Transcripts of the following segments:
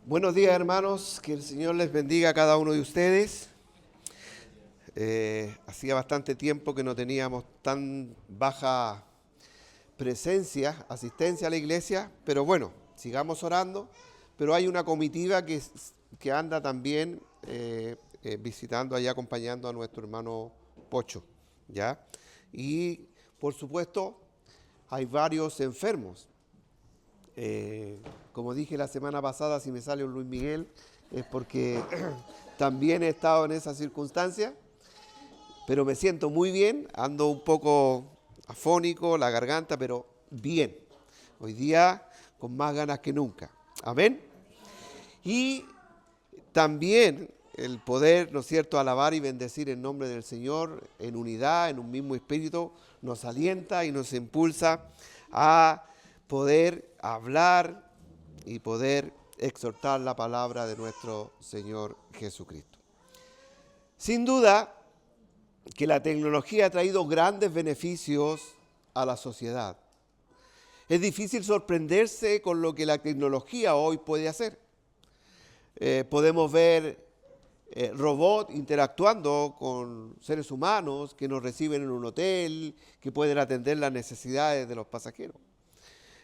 Buenos días, hermanos, que el Señor les bendiga a cada uno de ustedes. Hacía bastante tiempo que no teníamos tan baja asistencia a la iglesia, pero bueno, sigamos orando. Pero hay una comitiva que anda también visitando allá, acompañando a nuestro hermano Pocho, ¿ya? Y por supuesto, hay varios enfermos. Como dije la semana pasada, si me sale un Luis Miguel, es porque también he estado en esa circunstancia, pero me siento muy bien, ando un poco afónico, la garganta, pero bien. Hoy día con más ganas que nunca. Amén. Y también el poder, ¿no es cierto?, alabar y bendecir en nombre del Señor en unidad, en un mismo espíritu, nos alienta y nos impulsa a poder hablar y poder exhortar la palabra de nuestro Señor Jesucristo. Sin duda que la tecnología ha traído grandes beneficios a la sociedad. Es difícil sorprenderse con lo que la tecnología hoy puede hacer. Podemos ver robots interactuando con seres humanos que nos reciben en un hotel, que pueden atender las necesidades de los pasajeros.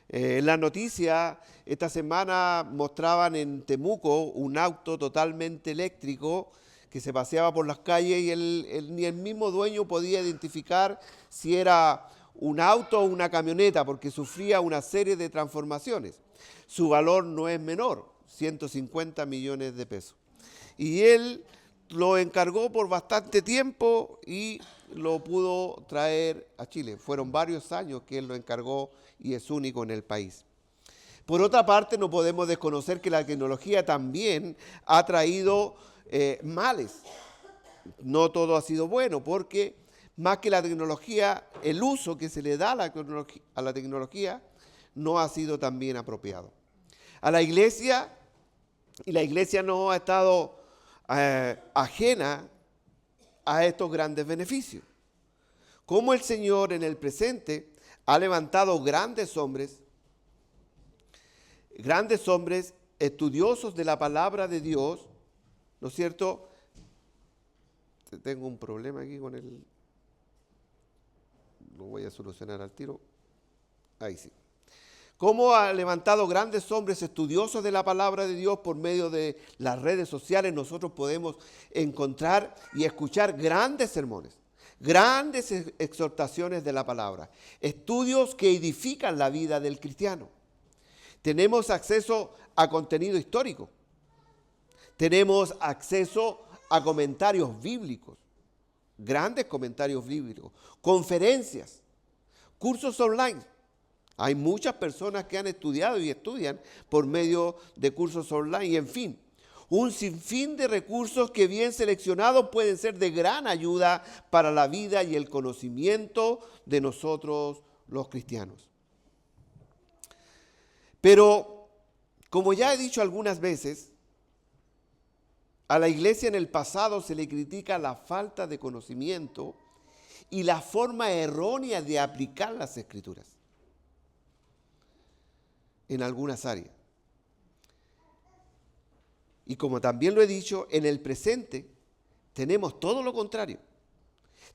En la noticia, esta semana mostraban en Temuco un auto totalmente eléctrico que se paseaba por las calles y ni el mismo dueño podía identificar si era un auto o una camioneta porque sufría una serie de transformaciones. Su valor no es menor, 150 millones de pesos. Y él lo encargó por bastante tiempo y lo pudo traer a Chile. Fueron varios años que él lo encargó y es único en el país. Por otra parte, no podemos desconocer que la tecnología también ha traído males. No todo ha sido bueno, porque más que la tecnología, el uso que se le da a la tecnología no ha sido tan bien apropiado. A la iglesia, y la iglesia no ha estado ajena a estos grandes beneficios. Como el Señor en el presente ha levantado grandes hombres estudiosos de la palabra de Dios, ¿no es cierto? Tengo un problema aquí con lo voy a solucionar al tiro. Ahí sí. Cómo ha levantado grandes hombres estudiosos de la palabra de Dios por medio de las redes sociales. Nosotros podemos encontrar y escuchar grandes sermones, grandes exhortaciones de la palabra, estudios que edifican la vida del cristiano. Tenemos acceso a contenido histórico, tenemos acceso a comentarios bíblicos, grandes comentarios bíblicos, conferencias, cursos online. Hay muchas personas que han estudiado y estudian por medio de cursos online y en fin, un sinfín de recursos que bien seleccionados pueden ser de gran ayuda para la vida y el conocimiento de nosotros los cristianos. Pero, como ya he dicho algunas veces, a la iglesia en el pasado se le critica la falta de conocimiento y la forma errónea de aplicar las Escrituras en algunas áreas. Y como también lo he dicho, en el presente tenemos todo lo contrario.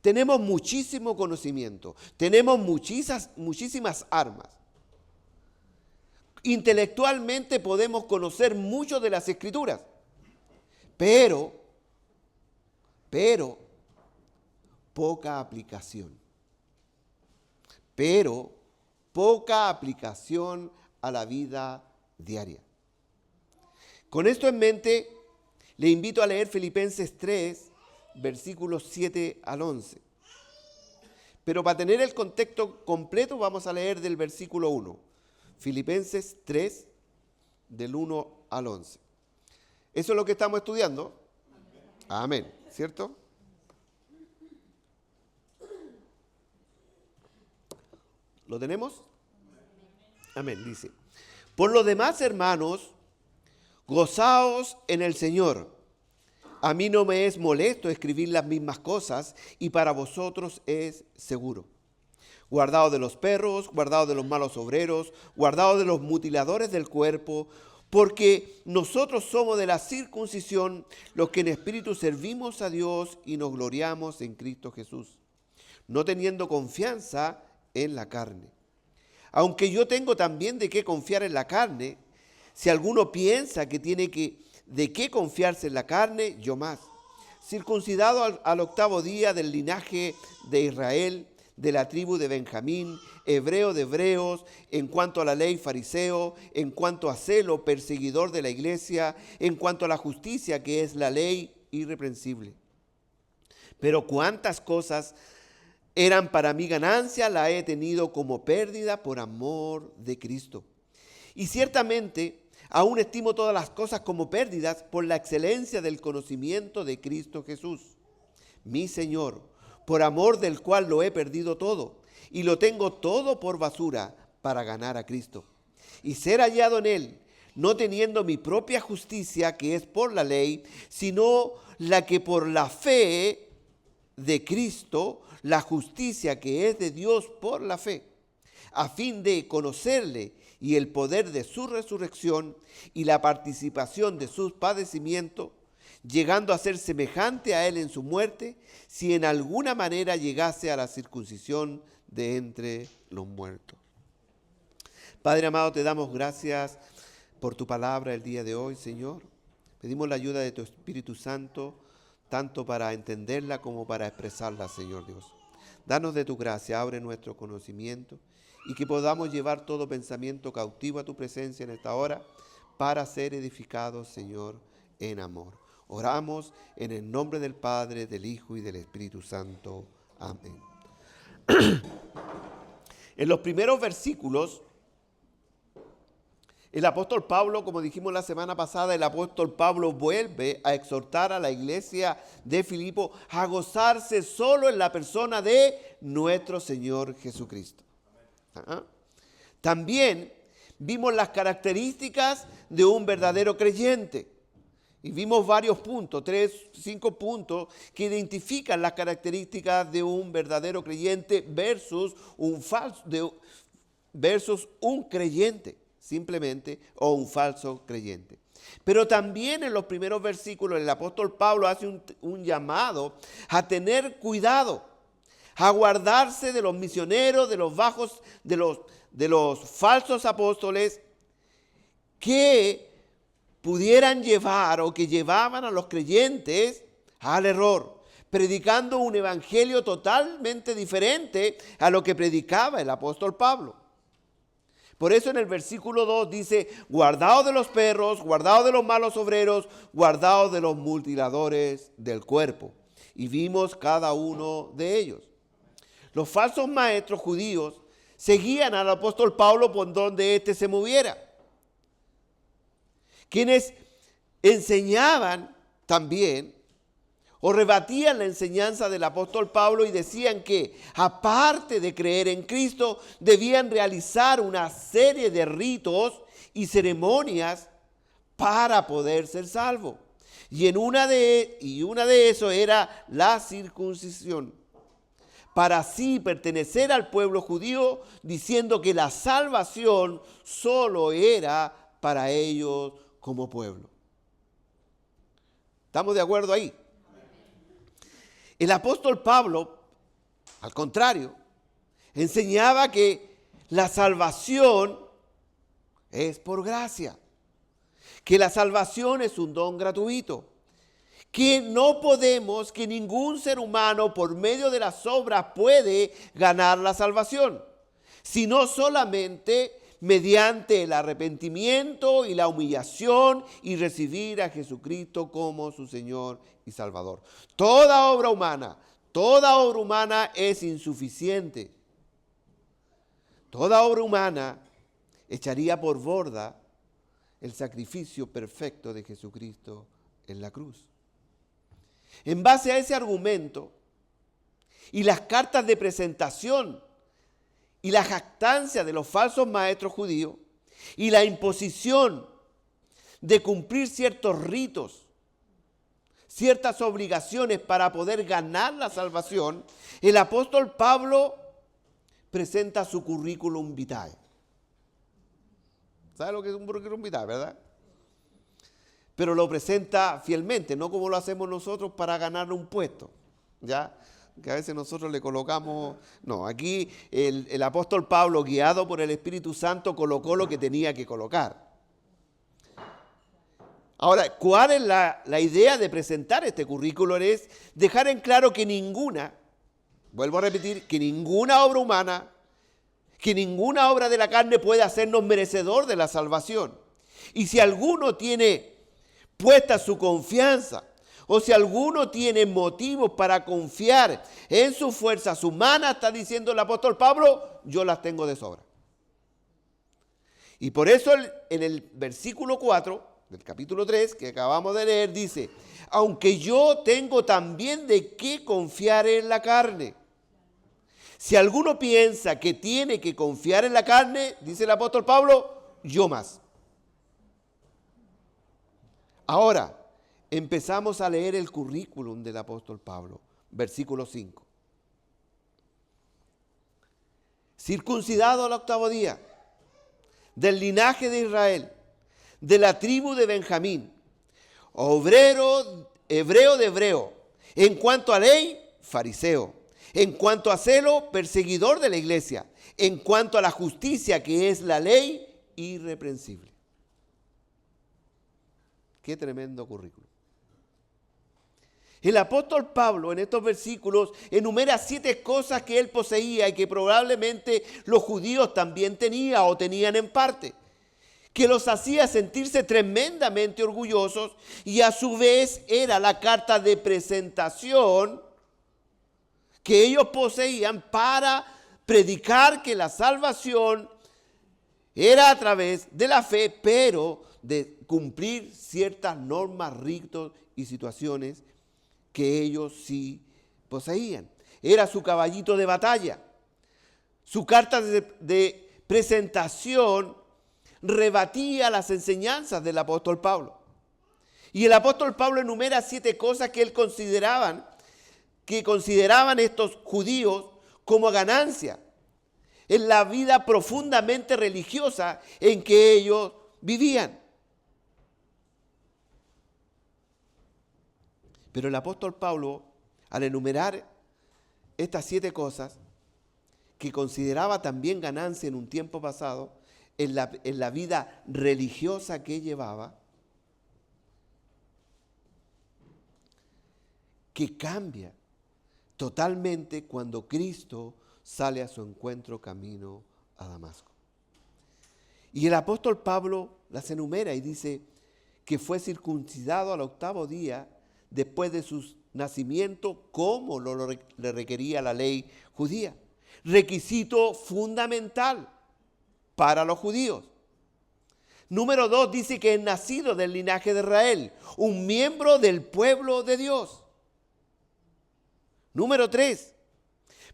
Tenemos muchísimo conocimiento, tenemos muchísimas armas. Intelectualmente podemos conocer mucho de las Escrituras, pero poca aplicación. Poca aplicación a la vida diaria. Con esto en mente, le invito a leer Filipenses 3, versículos 7 al 11. Pero para tener el contexto completo vamos a leer del versículo 1. Filipenses 3, del 1 al 11. ¿Eso es lo que estamos estudiando? Amén, ¿cierto? ¿Lo tenemos? Amén, dice. Por lo demás, hermanos, gozaos en el Señor. A mí no me es molesto escribir las mismas cosas y para vosotros es seguro. Guardaos de los perros, guardaos de los malos obreros, guardaos de los mutiladores del cuerpo, Porque nosotros somos de la circuncisión los que en espíritu servimos a Dios y nos gloriamos en Cristo Jesús, no teniendo confianza en la carne. Aunque yo tengo también de qué confiar en la carne, si alguno piensa que tiene de qué confiarse en la carne, yo más. Circuncidado al 8º día del linaje de Israel, de la tribu de Benjamín, hebreo de hebreos, en cuanto a la ley fariseo, en cuanto a celo perseguidor de la iglesia, en cuanto a la justicia que es la ley irreprensible. Pero cuántas cosas eran para mí ganancia, la he tenido como pérdida por amor de Cristo. Y ciertamente aún estimo todas las cosas como pérdidas por la excelencia del conocimiento de Cristo Jesús, mi Señor, por amor del cual lo he perdido todo y lo tengo todo por basura para ganar a Cristo y ser hallado en Él, no teniendo mi propia justicia que es por la ley, sino la que por la fe de Cristo, la justicia que es de Dios por la fe, a fin de conocerle y el poder de su resurrección y la participación de sus padecimientos, llegando a ser semejante a él en su muerte, si en alguna manera llegase a la circuncisión de entre los muertos. Padre amado, te damos gracias por tu palabra el día de hoy, Señor. Pedimos la ayuda de tu Espíritu Santo, tanto para entenderla como para expresarla, Señor Dios. Danos de tu gracia, abre nuestro conocimiento y que podamos llevar todo pensamiento cautivo a tu presencia en esta hora para ser edificados, Señor, en amor. Oramos en el nombre del Padre, del Hijo y del Espíritu Santo. Amén. En los primeros versículos, el apóstol Pablo, como dijimos la semana pasada, el apóstol Pablo vuelve a exhortar a la iglesia de Filipo a gozarse solo en la persona de nuestro Señor Jesucristo. También vimos las características de un verdadero creyente. Y vimos varios puntos, 5 puntos que identifican las características de un verdadero creyente versus un creyente, simplemente, o un falso creyente. Pero también en los primeros versículos el apóstol Pablo hace un llamado a tener cuidado, a guardarse de los misioneros, de los falsos apóstoles que pudieran llevar o que llevaban a los creyentes al error, predicando un evangelio totalmente diferente a lo que predicaba el apóstol Pablo. Por eso en el versículo 2 dice, guardaos de los perros, guardaos de los malos obreros, guardaos de los mutiladores del cuerpo. Y vimos cada uno de ellos. Los falsos maestros judíos seguían al apóstol Pablo por donde éste se moviera. Quienes enseñaban también o rebatían la enseñanza del apóstol Pablo y decían que aparte de creer en Cristo debían realizar una serie de ritos y ceremonias para poder ser salvos. Y una de esos era la circuncisión, para así pertenecer al pueblo judío, diciendo que la salvación solo era para ellos como pueblo. ¿Estamos de acuerdo ahí? El apóstol Pablo, al contrario, enseñaba que la salvación es por gracia, que la salvación es un don gratuito, que no podemos, que ningún ser humano por medio de las obras puede ganar la salvación, sino solamente mediante el arrepentimiento y la humillación y recibir a Jesucristo como su Señor y Salvador. Toda obra humana es insuficiente. Toda obra humana echaría por borda el sacrificio perfecto de Jesucristo en la cruz. En base a ese argumento y las cartas de presentación y la jactancia de los falsos maestros judíos y la imposición de cumplir ciertos ritos, ciertas obligaciones para poder ganar la salvación, el apóstol Pablo presenta su currículum vitae. ¿Sabe lo que es un currículum vitae, verdad? pero lo presenta fielmente, no como lo hacemos nosotros para ganar un puesto, ¿ya? Que a veces nosotros le colocamos. No, aquí el apóstol Pablo, guiado por el Espíritu Santo, colocó lo que tenía que colocar. Ahora, ¿cuál es la idea de presentar este currículo? Es dejar en claro que vuelvo a repetir, que ninguna obra humana, que ninguna obra de la carne puede hacernos merecedor de la salvación. Y si alguno tiene puesta su confianza, o si alguno tiene motivos para confiar en sus fuerzas humanas, está diciendo el apóstol Pablo, yo las tengo de sobra. Y por eso en el versículo 4 del capítulo 3 que acabamos de leer dice, aunque yo tengo también de qué confiar en la carne. Si alguno piensa que tiene que confiar en la carne, dice el apóstol Pablo, yo más. Ahora, empezamos a leer el currículum del apóstol Pablo, versículo 5. Circuncidado al 8º día, del linaje de Israel, de la tribu de Benjamín, obrero, hebreo de hebreo, en cuanto a ley, fariseo, en cuanto a celo, perseguidor de la iglesia, en cuanto a la justicia que es la ley, irreprensible. Qué tremendo currículum. El apóstol Pablo en estos versículos enumera 7 cosas que él poseía y que probablemente los judíos también tenían o tenían en parte, que los hacía sentirse tremendamente orgullosos y a su vez era la carta de presentación que ellos poseían para predicar que la salvación era a través de la fe, pero de cumplir ciertas normas, ritos y situaciones que ellos sí poseían. Era su caballito de batalla. Su carta de presentación rebatía las enseñanzas del apóstol Pablo. Y el apóstol Pablo enumera 7 cosas que consideraban estos judíos como ganancia en la vida profundamente religiosa en que ellos vivían. Pero el apóstol Pablo, al enumerar estas 7 cosas que consideraba también ganancia en un tiempo pasado, en la vida religiosa que llevaba, que cambia totalmente cuando Cristo sale a su encuentro camino a Damasco. Y el apóstol Pablo las enumera y dice que fue circuncidado al 8º día después de su nacimiento, como le requería la ley judía. Requisito fundamental para los judíos. Número 2 dice que es nacido del linaje de Israel, un miembro del pueblo de Dios. Número 3,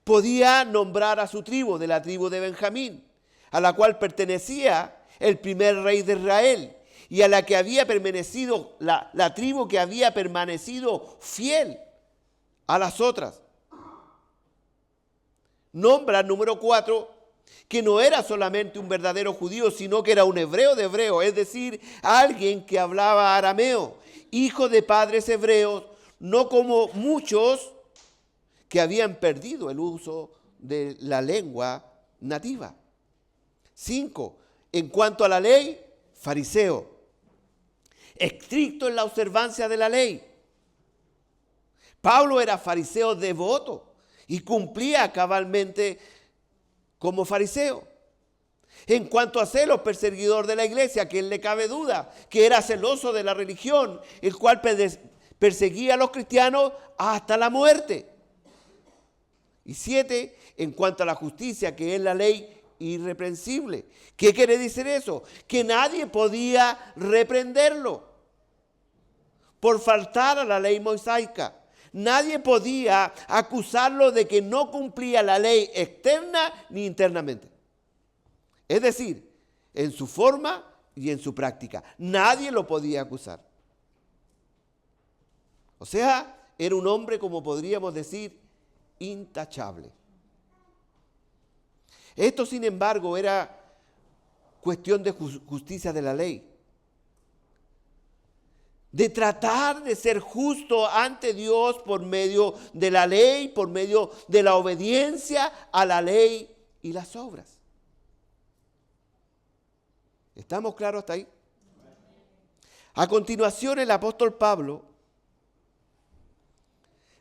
podía nombrar a su tribu, de la tribu de Benjamín, a la cual pertenecía el primer rey de Israel y a la que había permanecido, la tribu que había permanecido fiel a las otras. Nombra, número 4, que no era solamente un verdadero judío, sino que era un hebreo de hebreo, es decir, alguien que hablaba arameo, hijo de padres hebreos, no como muchos que habían perdido el uso de la lengua nativa. 5, en cuanto a la ley, fariseo, estricto en la observancia de la ley. Pablo era fariseo devoto y cumplía cabalmente como fariseo. En cuanto a celos, perseguidor de la iglesia, que le cabe duda, que era celoso de la religión, el cual perseguía a los cristianos hasta la muerte. Y 7, en cuanto a la justicia, que es la ley irreprensible. ¿Qué quiere decir eso? Que nadie podía reprenderlo por faltar a la ley mosaica. Nadie podía acusarlo de que no cumplía la ley externa ni internamente. Es decir, en su forma y en su práctica. Nadie lo podía acusar. O sea, era un hombre, como podríamos decir, intachable. Esto, sin embargo, era cuestión de justicia de la ley. de tratar de ser justo ante Dios por medio de la ley, por medio de la obediencia a la ley y las obras. ¿Estamos claros hasta ahí? A continuación, el apóstol Pablo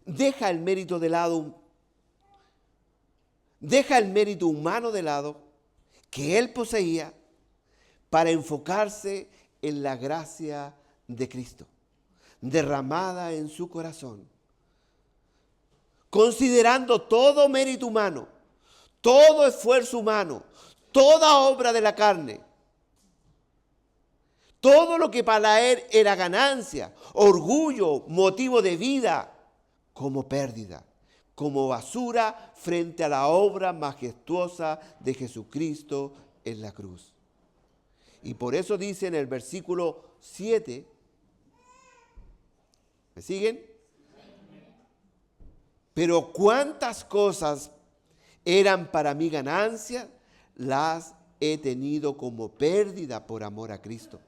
deja el mérito de lado, deja el mérito humano de lado que él poseía para enfocarse en la gracia de Cristo, derramada en su corazón, considerando todo mérito humano, todo esfuerzo humano, toda obra de la carne, todo lo que para él era ganancia, orgullo, motivo de vida, como pérdida, como basura frente a la obra majestuosa de Jesucristo en la cruz. Y por eso dice en el versículo 7, ¿me siguen? Pero cuántas cosas eran para mí ganancia, las he tenido como pérdida por amor a Cristo.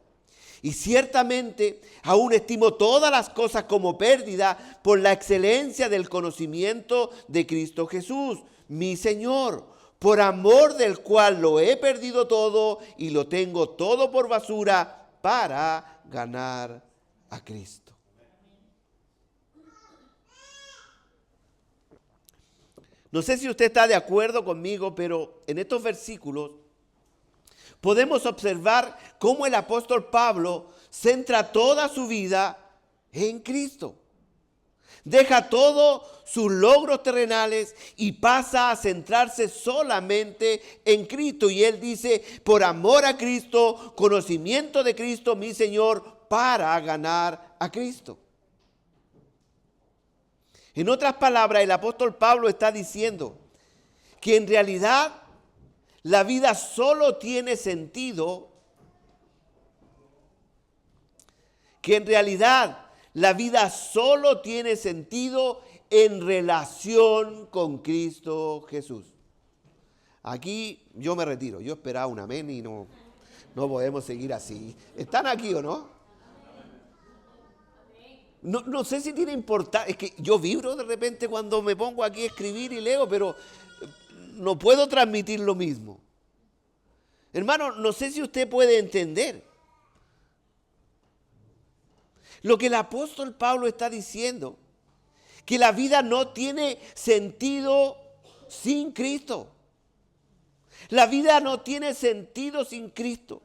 Y ciertamente aún estimo todas las cosas como pérdida por la excelencia del conocimiento de Cristo Jesús, mi Señor, por amor del cual lo he perdido todo y lo tengo todo por basura para ganar a Cristo. No sé si usted está de acuerdo conmigo, pero en estos versículos podemos observar cómo el apóstol Pablo centra toda su vida en Cristo. Deja todos sus logros terrenales y pasa a centrarse solamente en Cristo. Y él dice, por amor a Cristo, conocimiento de Cristo, mi Señor, para ganar a Cristo. En otras palabras, el apóstol Pablo está diciendo que en realidad la vida solo tiene sentido, en relación con Cristo Jesús. Aquí yo me retiro. Yo esperaba un amén y no podemos seguir así. ¿Están aquí o no? No sé si tiene importancia. Es que yo vibro de repente cuando me pongo aquí a escribir y leo, pero no puedo transmitir lo mismo. Hermano, no sé si usted puede entender lo que el apóstol Pablo está diciendo, que la vida no tiene sentido sin Cristo. La vida no tiene sentido sin Cristo,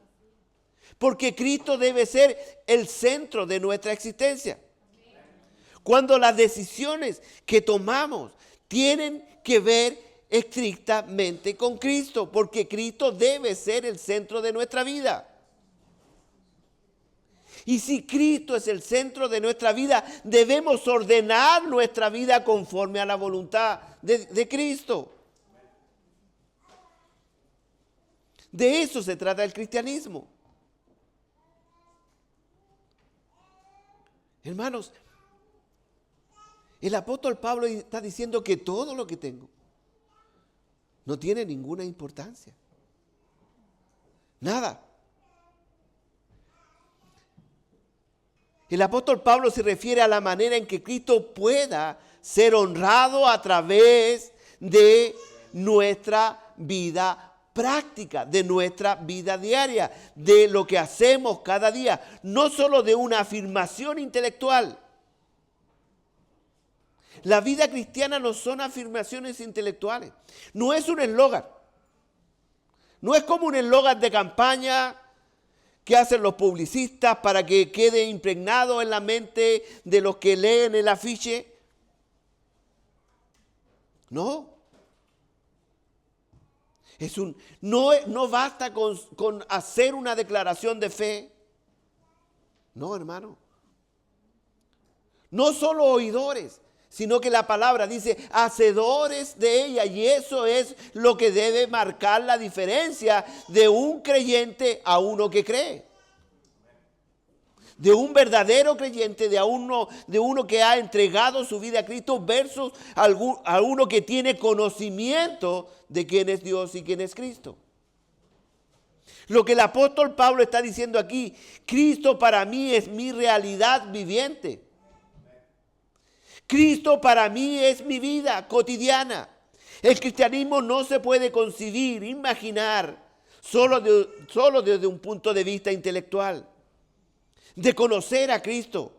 porque Cristo debe ser el centro de nuestra existencia. Cuando las decisiones que tomamos tienen que ver estrictamente con Cristo, porque Cristo debe ser el centro de nuestra vida. Y si Cristo es el centro de nuestra vida, debemos ordenar nuestra vida conforme a la voluntad de Cristo. De eso se trata el cristianismo. Hermanos, el apóstol Pablo está diciendo que todo lo que tengo no tiene ninguna importancia. Nada. El apóstol Pablo se refiere a la manera en que Cristo pueda ser honrado a través de nuestra vida práctica, de nuestra vida diaria, de lo que hacemos cada día, no solo de una afirmación intelectual. La vida cristiana no son afirmaciones intelectuales, no es un eslogan, no es como un eslogan de campaña que hacen los publicistas para que quede impregnado en la mente de los que leen el afiche. No. No basta con hacer una declaración de fe. No, hermano. No solo oidores, sino que la palabra dice hacedores de ella. Y eso es lo que debe marcar la diferencia de un creyente a uno que cree. De un verdadero creyente, de uno que ha entregado su vida a Cristo versus a uno que tiene conocimiento de quién es Dios y quién es Cristo. Lo que el apóstol Pablo está diciendo aquí, Cristo para mí es mi realidad viviente. Cristo para mí es mi vida cotidiana. El cristianismo no se puede concebir, imaginar, solo desde un punto de vista intelectual, de conocer a Cristo,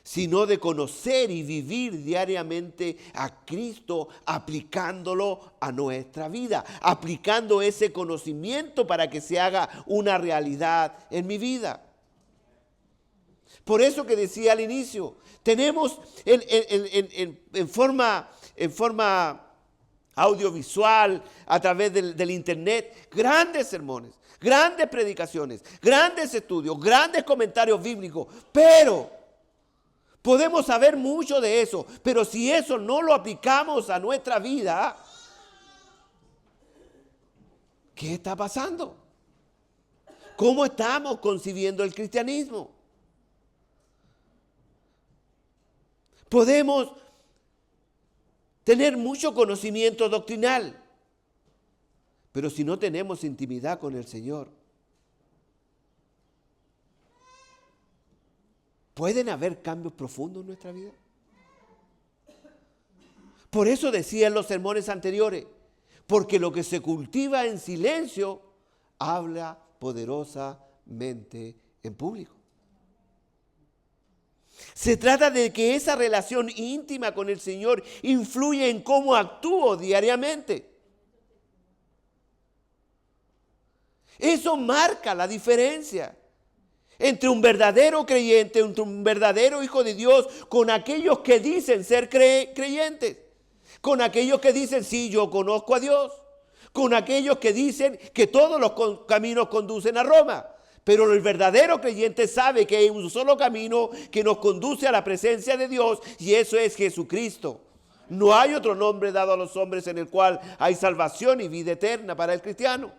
sino de conocer y vivir diariamente a Cristo, aplicándolo a nuestra vida, aplicando ese conocimiento para que se haga una realidad en mi vida. Por eso que decía al inicio, tenemos en forma audiovisual, a través del internet, grandes sermones, grandes predicaciones, grandes estudios, grandes comentarios bíblicos, pero podemos saber mucho de eso, pero si eso no lo aplicamos a nuestra vida, ¿qué está pasando? ¿Cómo estamos concibiendo el cristianismo? Podemos tener mucho conocimiento doctrinal, pero si no tenemos intimidad con el Señor, ¿pueden haber cambios profundos en nuestra vida? Por eso decía en los sermones anteriores, porque lo que se cultiva en silencio habla poderosamente en público. Se trata de que esa relación íntima con el Señor influye en cómo actúo diariamente. Eso marca la diferencia entre un verdadero creyente, entre un verdadero hijo de Dios, con aquellos que dicen ser creyentes, con aquellos que dicen, sí, yo conozco a Dios, con aquellos que dicen que todos los caminos conducen a Roma. Pero el verdadero creyente sabe que hay un solo camino que nos conduce a la presencia de Dios, y eso es Jesucristo. No hay otro nombre dado a los hombres en el cual hay salvación y vida eterna para el cristiano.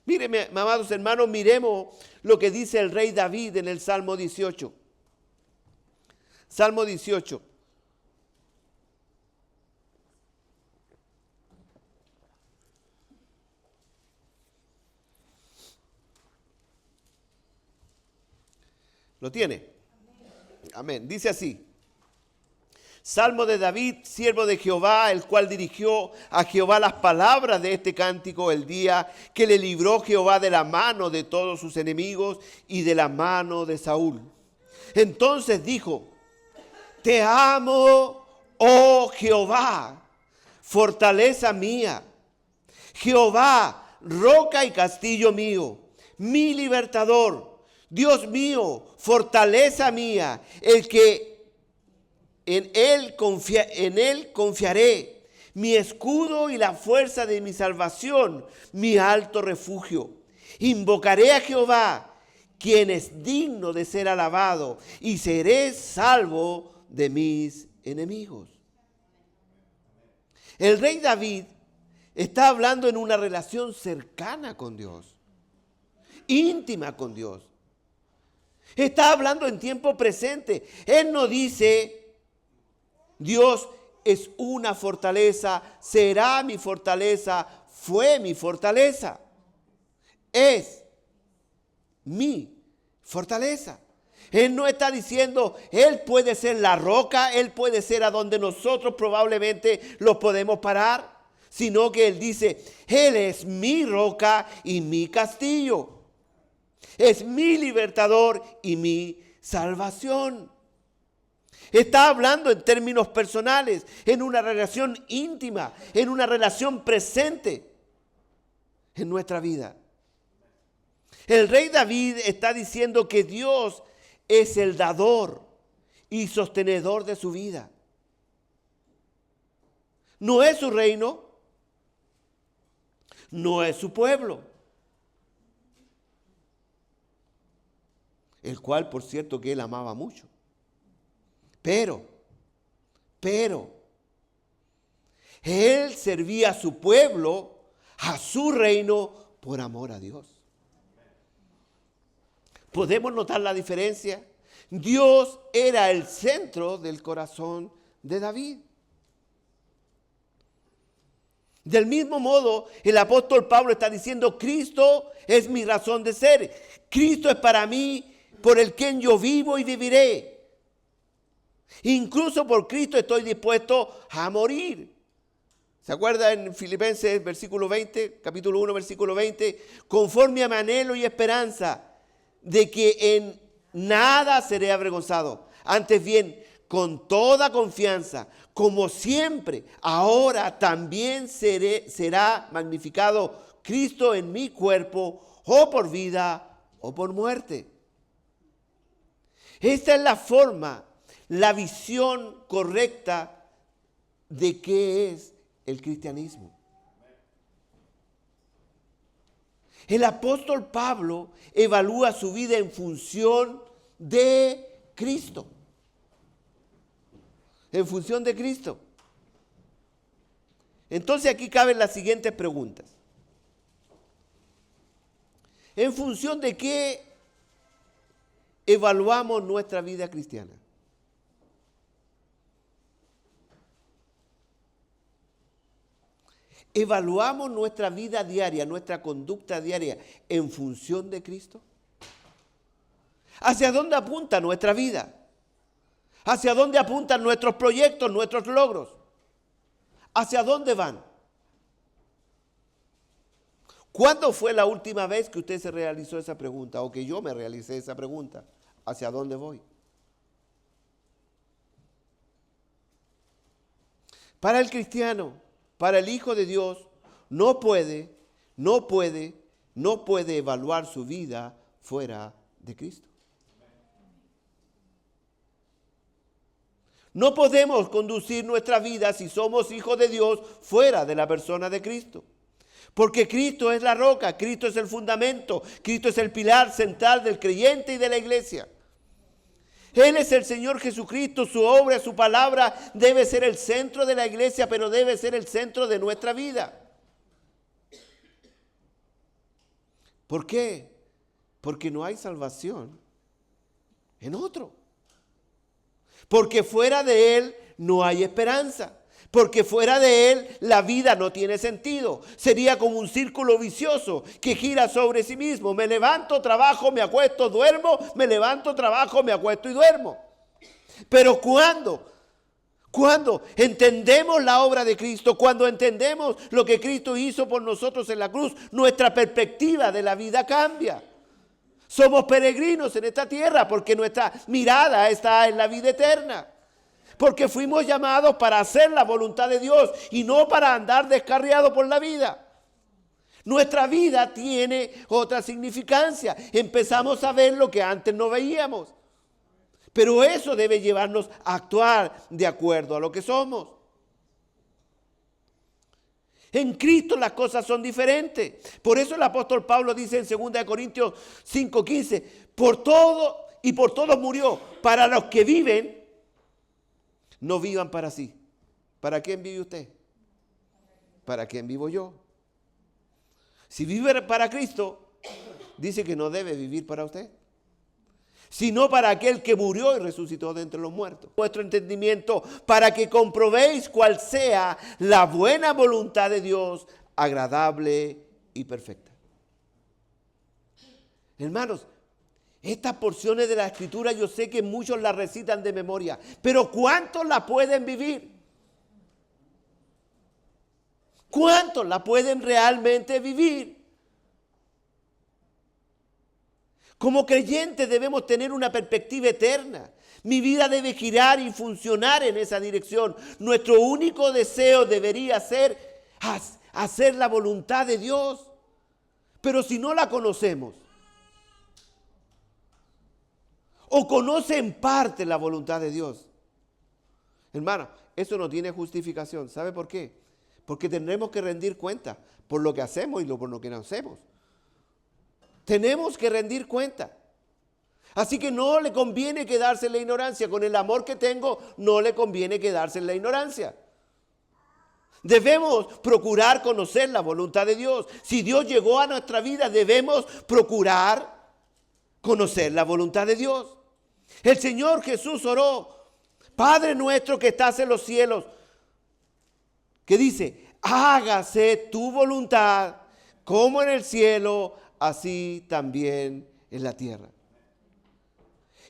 Míreme, amados hermanos, miremos lo que dice el rey David en el Salmo 18. Salmo 18. ¿Lo tiene? Amén. Dice así. Salmo de David, siervo de Jehová, el cual dirigió a Jehová las palabras de este cántico el día que le libró Jehová de la mano de todos sus enemigos y de la mano de Saúl. Entonces dijo, te amo, oh Jehová, fortaleza mía. Jehová, roca y castillo mío, mi libertador. Dios mío, fortaleza mía, el que en él confiaré, mi escudo y la fuerza de mi salvación, mi alto refugio. Invocaré a Jehová, quien es digno de ser alabado, y seré salvo de mis enemigos. El rey David está hablando en una relación cercana con Dios, íntima con Dios. Está hablando en tiempo presente. Él no dice, Dios es una fortaleza, será mi fortaleza, fue mi fortaleza. Es mi fortaleza. Él no está diciendo, Él puede ser la roca, Él puede ser a donde nosotros probablemente lo podemos parar, sino que Él dice, Él es mi roca y mi castillo. Es mi libertador y mi salvación. Está hablando en términos personales, en una relación íntima, en una relación presente en nuestra vida. El rey David está diciendo que Dios es el dador y sostenedor de su vida. No es su reino, no es su pueblo. El cual, por cierto, que él amaba mucho. Pero, él servía a su pueblo, a su reino, por amor a Dios. ¿Podemos notar la diferencia? Dios era el centro del corazón de David. Del mismo modo, el apóstol Pablo está diciendo, Cristo es mi razón de ser. Cristo es para mí por el quien yo vivo y viviré. Incluso por Cristo estoy dispuesto a morir. ¿Se acuerda en Filipenses versículo 20, capítulo 1, versículo 20? Conforme a mi anhelo y esperanza de que en nada seré avergonzado. Antes bien, con toda confianza, como siempre, ahora también será magnificado Cristo en mi cuerpo, o por vida o por muerte. Esta es la forma, la visión correcta de qué es el cristianismo. El apóstol Pablo evalúa su vida en función de Cristo. En función de Cristo. Entonces aquí caben las siguientes preguntas. ¿En función de qué evaluamos nuestra vida cristiana? ¿Evaluamos nuestra vida diaria, nuestra conducta diaria en función de Cristo? ¿Hacia dónde apunta nuestra vida? ¿Hacia dónde apuntan nuestros proyectos, nuestros logros? ¿Hacia dónde van? ¿Cuándo fue la última vez que usted se realizó esa pregunta o que yo me realicé esa pregunta? ¿Hacia dónde voy? Para el cristiano, para el Hijo de Dios, no puede evaluar su vida fuera de Cristo. No podemos conducir nuestra vida si somos hijos de Dios fuera de la persona de Cristo. Porque Cristo es la roca, Cristo es el fundamento, Cristo es el pilar central del creyente y de la iglesia. Él es el Señor Jesucristo, su obra, su palabra debe ser el centro de la iglesia, pero debe ser el centro de nuestra vida. ¿Por qué? Porque no hay salvación en otro. Porque fuera de Él no hay esperanza. Porque fuera de Él la vida no tiene sentido. Sería como un círculo vicioso que gira sobre sí mismo. Me levanto, trabajo, me acuesto, duermo. Me levanto, trabajo, me acuesto y duermo. Pero cuando entendemos la obra de Cristo, cuando entendemos lo que Cristo hizo por nosotros en la cruz, nuestra perspectiva de la vida cambia. Somos peregrinos en esta tierra porque nuestra mirada está en la vida eterna. Porque fuimos llamados para hacer la voluntad de Dios y no para andar descarriados por la vida. Nuestra vida tiene otra significancia. Empezamos a ver lo que antes no veíamos. Pero eso debe llevarnos a actuar de acuerdo a lo que somos. En Cristo las cosas son diferentes. Por eso el apóstol Pablo dice en 2 Corintios 5:15, por todo y por todos murió. Para los que viven, no vivan para sí. ¿Para quién vive usted? ¿Para quién vivo yo? Si vive para Cristo, dice que no debe vivir para usted, sino para aquel que murió y resucitó de entre los muertos. Vuestro entendimiento para que comprobéis cuál sea la buena voluntad de Dios, agradable y perfecta. Hermanos, estas porciones de la Escritura yo sé que muchos las recitan de memoria, pero ¿cuántos la pueden vivir? ¿Cuántos la pueden realmente vivir? Como creyentes debemos tener una perspectiva eterna. Mi vida debe girar y funcionar en esa dirección. Nuestro único deseo debería ser hacer la voluntad de Dios. Pero si no la conocemos, o conoce en parte la voluntad de Dios, hermano, eso no tiene justificación. ¿Sabe por qué? Porque tendremos que rendir cuenta por lo que hacemos y por lo que no hacemos. Tenemos que rendir cuenta. Así que no le conviene quedarse en la ignorancia. Con el amor que tengo, no le conviene quedarse en la ignorancia. Debemos procurar conocer la voluntad de Dios. Si Dios llegó a nuestra vida, debemos procurar conocer la voluntad de Dios. El Señor Jesús oró, Padre nuestro que estás en los cielos, que dice, hágase tu voluntad como en el cielo, así también en la tierra.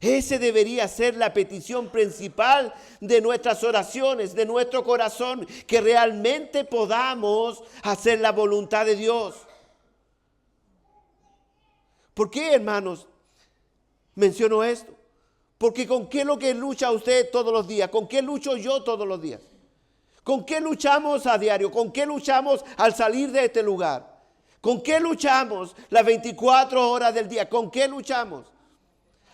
Ese debería ser la petición principal de nuestras oraciones, de nuestro corazón, que realmente podamos hacer la voluntad de Dios. ¿Por qué, hermanos, menciono esto? Porque ¿con qué es lo que lucha usted todos los días? ¿Con qué lucho yo todos los días? ¿Con qué luchamos a diario? ¿Con qué luchamos al salir de este lugar? ¿Con qué luchamos las 24 horas del día? ¿Con qué luchamos?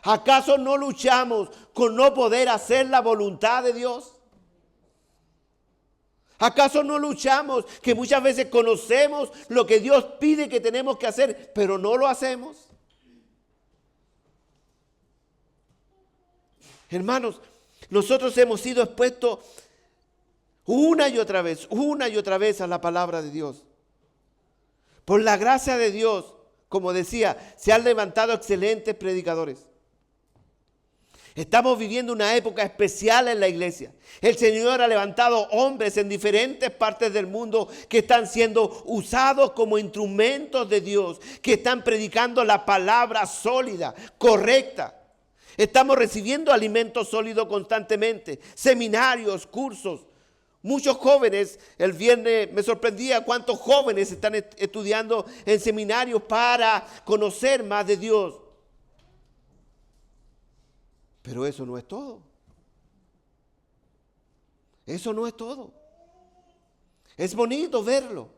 ¿Acaso no luchamos con no poder hacer la voluntad de Dios? ¿Acaso no luchamos que muchas veces conocemos lo que Dios pide que tenemos que hacer, pero no lo hacemos? Hermanos, nosotros hemos sido expuestos una y otra vez a la palabra de Dios. Por la gracia de Dios, como decía, se han levantado excelentes predicadores. Estamos viviendo una época especial en la iglesia. El Señor ha levantado hombres en diferentes partes del mundo que están siendo usados como instrumentos de Dios, que están predicando la palabra sólida, correcta. Estamos recibiendo alimento sólido constantemente, seminarios, cursos. Muchos jóvenes, el viernes me sorprendía cuántos jóvenes están estudiando en seminarios para conocer más de Dios. Pero eso no es todo. Eso no es todo. Es bonito verlo,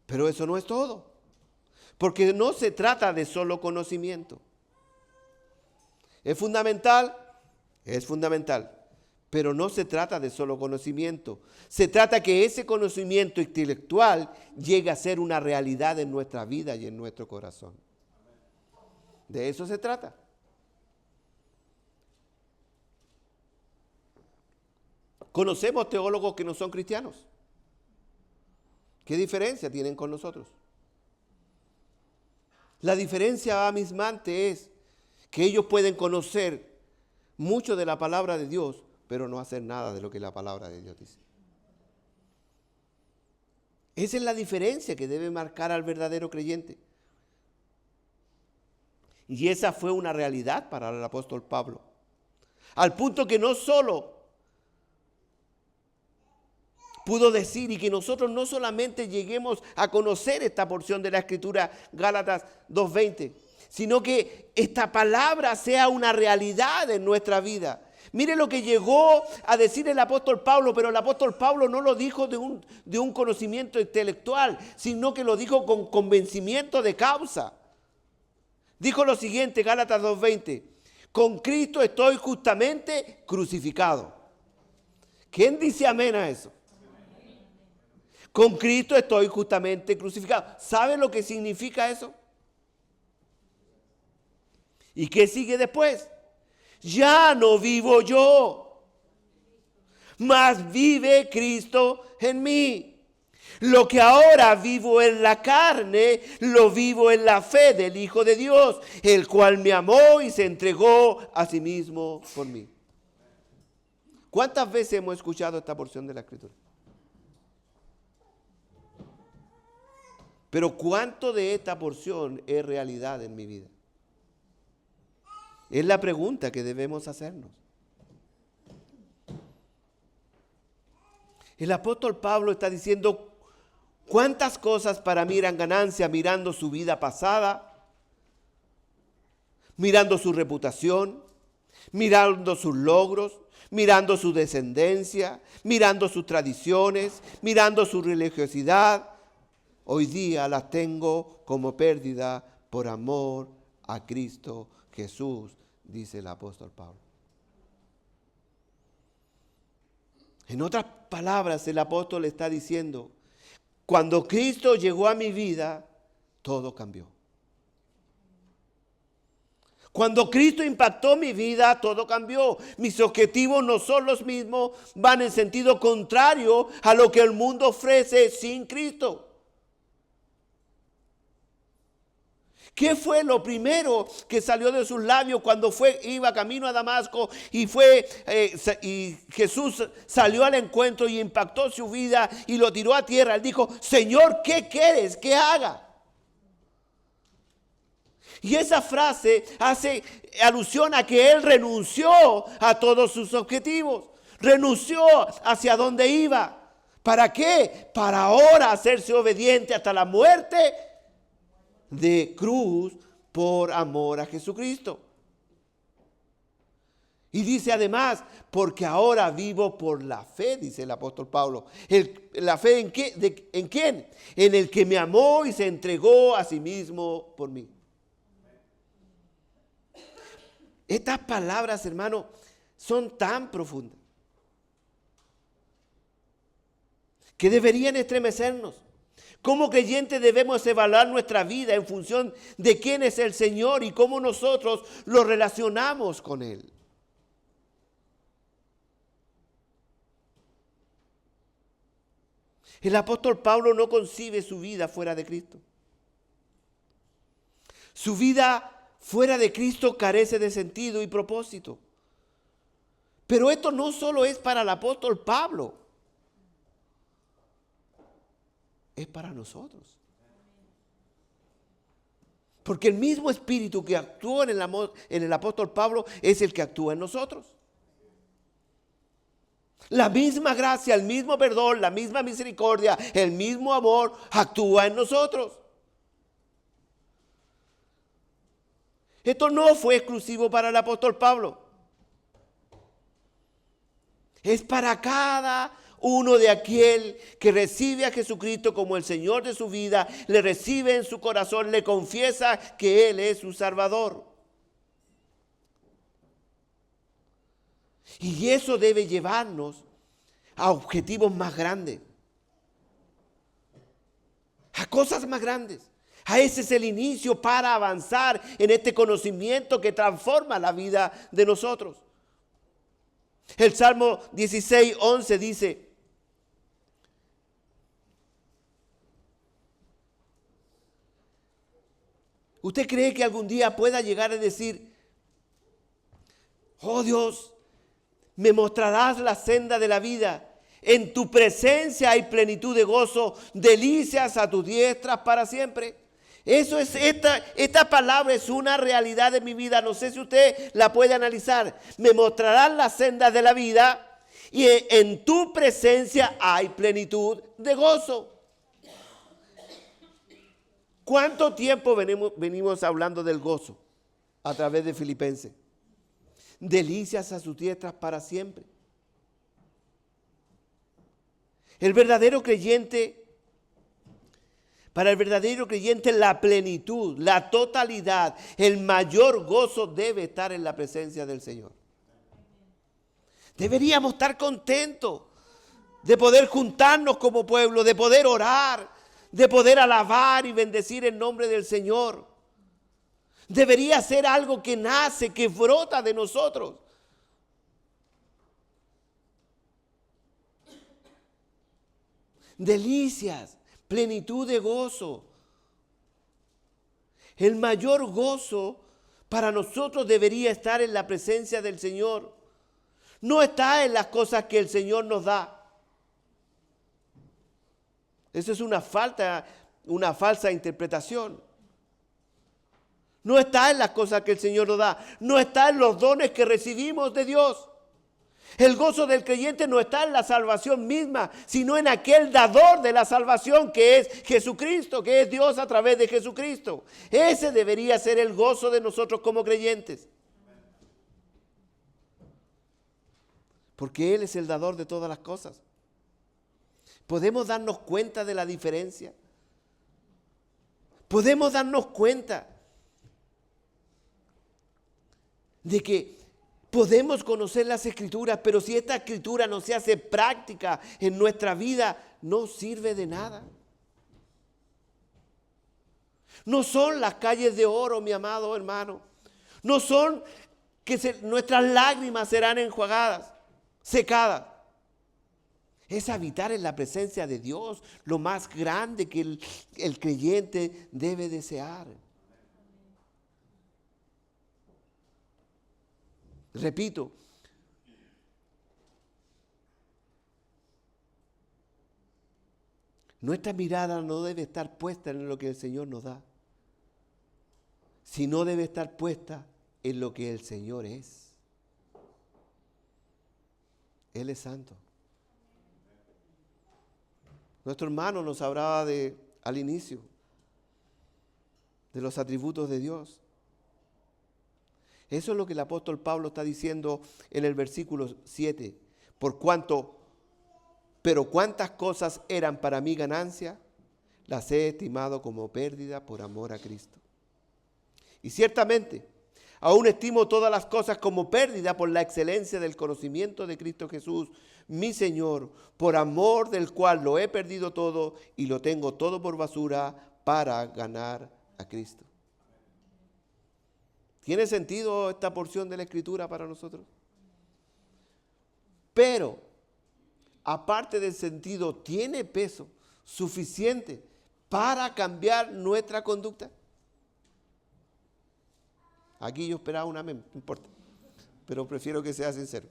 pero eso no es todo. Porque no se trata de solo conocimiento. Es fundamental, pero no se trata de solo conocimiento. Se trata que ese conocimiento intelectual llegue a ser una realidad en nuestra vida y en nuestro corazón. De eso se trata. Conocemos teólogos que no son cristianos. ¿Qué diferencia tienen con nosotros? La diferencia abismante es que ellos pueden conocer mucho de la palabra de Dios, pero no hacer nada de lo que la palabra de Dios dice. Esa es la diferencia que debe marcar al verdadero creyente. Y esa fue una realidad para el apóstol Pablo. Al punto que no solo pudo decir, y que nosotros no solamente lleguemos a conocer esta porción de la Escritura, Gálatas 2:20, sino que esta palabra sea una realidad en nuestra vida. Mire lo que llegó a decir el apóstol Pablo, pero el apóstol Pablo no lo dijo de un conocimiento intelectual, sino que lo dijo con convencimiento de causa. Dijo lo siguiente, Gálatas 2:20, con Cristo estoy justamente crucificado. ¿Quién dice amén a eso? Con Cristo estoy justamente crucificado. ¿Sabe lo que significa eso? ¿Y qué sigue después? Ya no vivo yo, mas vive Cristo en mí. Lo que ahora vivo en la carne, lo vivo en la fe del Hijo de Dios, el cual me amó y se entregó a sí mismo por mí. ¿Cuántas veces hemos escuchado esta porción de la Escritura? Pero ¿cuánto de esta porción es realidad en mi vida? Es la pregunta que debemos hacernos. El apóstol Pablo está diciendo cuántas cosas para mí eran ganancia mirando su vida pasada, mirando su reputación, mirando sus logros, mirando su descendencia, mirando sus tradiciones, mirando su religiosidad. Hoy día las tengo como pérdida por amor a Cristo Jesús, dice el apóstol Pablo. En otras palabras, el apóstol está diciendo, cuando Cristo llegó a mi vida, todo cambió. Cuando Cristo impactó mi vida, todo cambió. Mis objetivos no son los mismos, van en sentido contrario a lo que el mundo ofrece sin Cristo. ¿Qué fue lo primero que salió de sus labios cuando iba camino a Damasco y Jesús salió al encuentro y impactó su vida y lo tiró a tierra? Él dijo: Señor, ¿qué quieres que haga? Y esa frase hace alusión a que él renunció a todos sus objetivos. Renunció hacia donde iba. ¿Para qué? Para ahora hacerse obediente hasta la muerte de cruz por amor a Jesucristo. Y dice además: porque ahora vivo por la fe, dice el apóstol Pablo. ¿La fe en qué? ¿En quién? En el que me amó y se entregó a sí mismo por mí. Estas palabras, hermano, son tan profundas que deberían estremecernos. Como creyentes debemos evaluar nuestra vida en función de quién es el Señor y cómo nosotros lo relacionamos con Él. El apóstol Pablo no concibe su vida fuera de Cristo. Su vida fuera de Cristo carece de sentido y propósito. Pero esto no solo es para el apóstol Pablo, es para nosotros. Porque el mismo espíritu que actuó en el apóstol Pablo es el que actúa en nosotros. La misma gracia, el mismo perdón, la misma misericordia, el mismo amor actúa en nosotros. Esto no fue exclusivo para el apóstol Pablo. Es para cada uno de aquel que recibe a Jesucristo como el Señor de su vida, le recibe en su corazón, le confiesa que Él es su Salvador. Y eso debe llevarnos a objetivos más grandes, a cosas más grandes. Ese es el inicio para avanzar en este conocimiento que transforma la vida de nosotros. El Salmo 16:11 dice: ¿usted cree que algún día pueda llegar a decir: oh Dios, me mostrarás la senda de la vida? En tu presencia hay plenitud de gozo, delicias a tus diestras para siempre. Eso es, esta palabra es una realidad de mi vida. No sé si usted la puede analizar. Me mostrarás la senda de la vida y en tu presencia hay plenitud de gozo. ¿Cuánto tiempo venimos hablando del gozo a través de Filipenses? Delicias a sus diestras para siempre. Para el verdadero creyente, la plenitud, la totalidad, el mayor gozo debe estar en la presencia del Señor. Deberíamos estar contentos de poder juntarnos como pueblo, de poder orar, de poder alabar y bendecir el nombre del Señor. Debería ser algo que nace, que brota de nosotros. Delicias, plenitud de gozo. El mayor gozo para nosotros debería estar en la presencia del Señor. No está en las cosas que el Señor nos da. Eso es una falsa interpretación. No está en las cosas que el Señor nos da. No está en los dones que recibimos de Dios. El gozo del creyente no está en la salvación misma, sino en aquel dador de la salvación que es Jesucristo, que es Dios a través de Jesucristo. Ese debería ser el gozo de nosotros como creyentes. Porque Él es el dador de todas las cosas. ¿Podemos darnos cuenta de la diferencia? ¿Podemos darnos cuenta de que podemos conocer las Escrituras, pero si esta Escritura no se hace práctica en nuestra vida, no sirve de nada? No son las calles de oro, mi amado hermano. No son que nuestras lágrimas serán enjuagadas, secadas. Es habitar en la presencia de Dios lo más grande que el creyente debe desear. Repito, nuestra mirada no debe estar puesta en lo que el Señor nos da, sino debe estar puesta en lo que el Señor es. Él es santo. Nuestro hermano nos hablaba al inicio de los atributos de Dios. Eso es lo que el apóstol Pablo está diciendo en el versículo 7. Pero cuántas cosas eran para mí ganancia, las he estimado como pérdida por amor a Cristo. Y ciertamente, aún estimo todas las cosas como pérdida por la excelencia del conocimiento de Cristo Jesús, mi Señor, por amor del cual lo he perdido todo y lo tengo todo por basura para ganar a Cristo. ¿Tiene sentido esta porción de la Escritura para nosotros? Pero, aparte del sentido, ¿tiene peso suficiente para cambiar nuestra conducta? Aquí yo esperaba un amén, no importa, pero prefiero que sea sincero.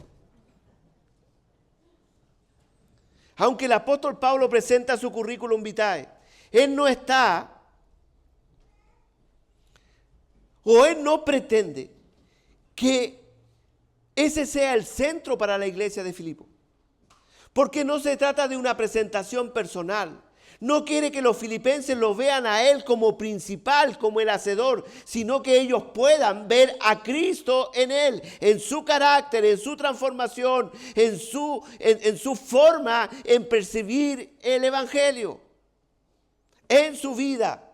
Aunque el apóstol Pablo presenta su currículum vitae, él no pretende que ese sea el centro para la iglesia de Filipo. Porque no se trata de una presentación personal. No quiere que los filipenses lo vean a él como principal, como el hacedor, sino que ellos puedan ver a Cristo en él, en su carácter, en su transformación, en su forma en percibir el evangelio, en su vida.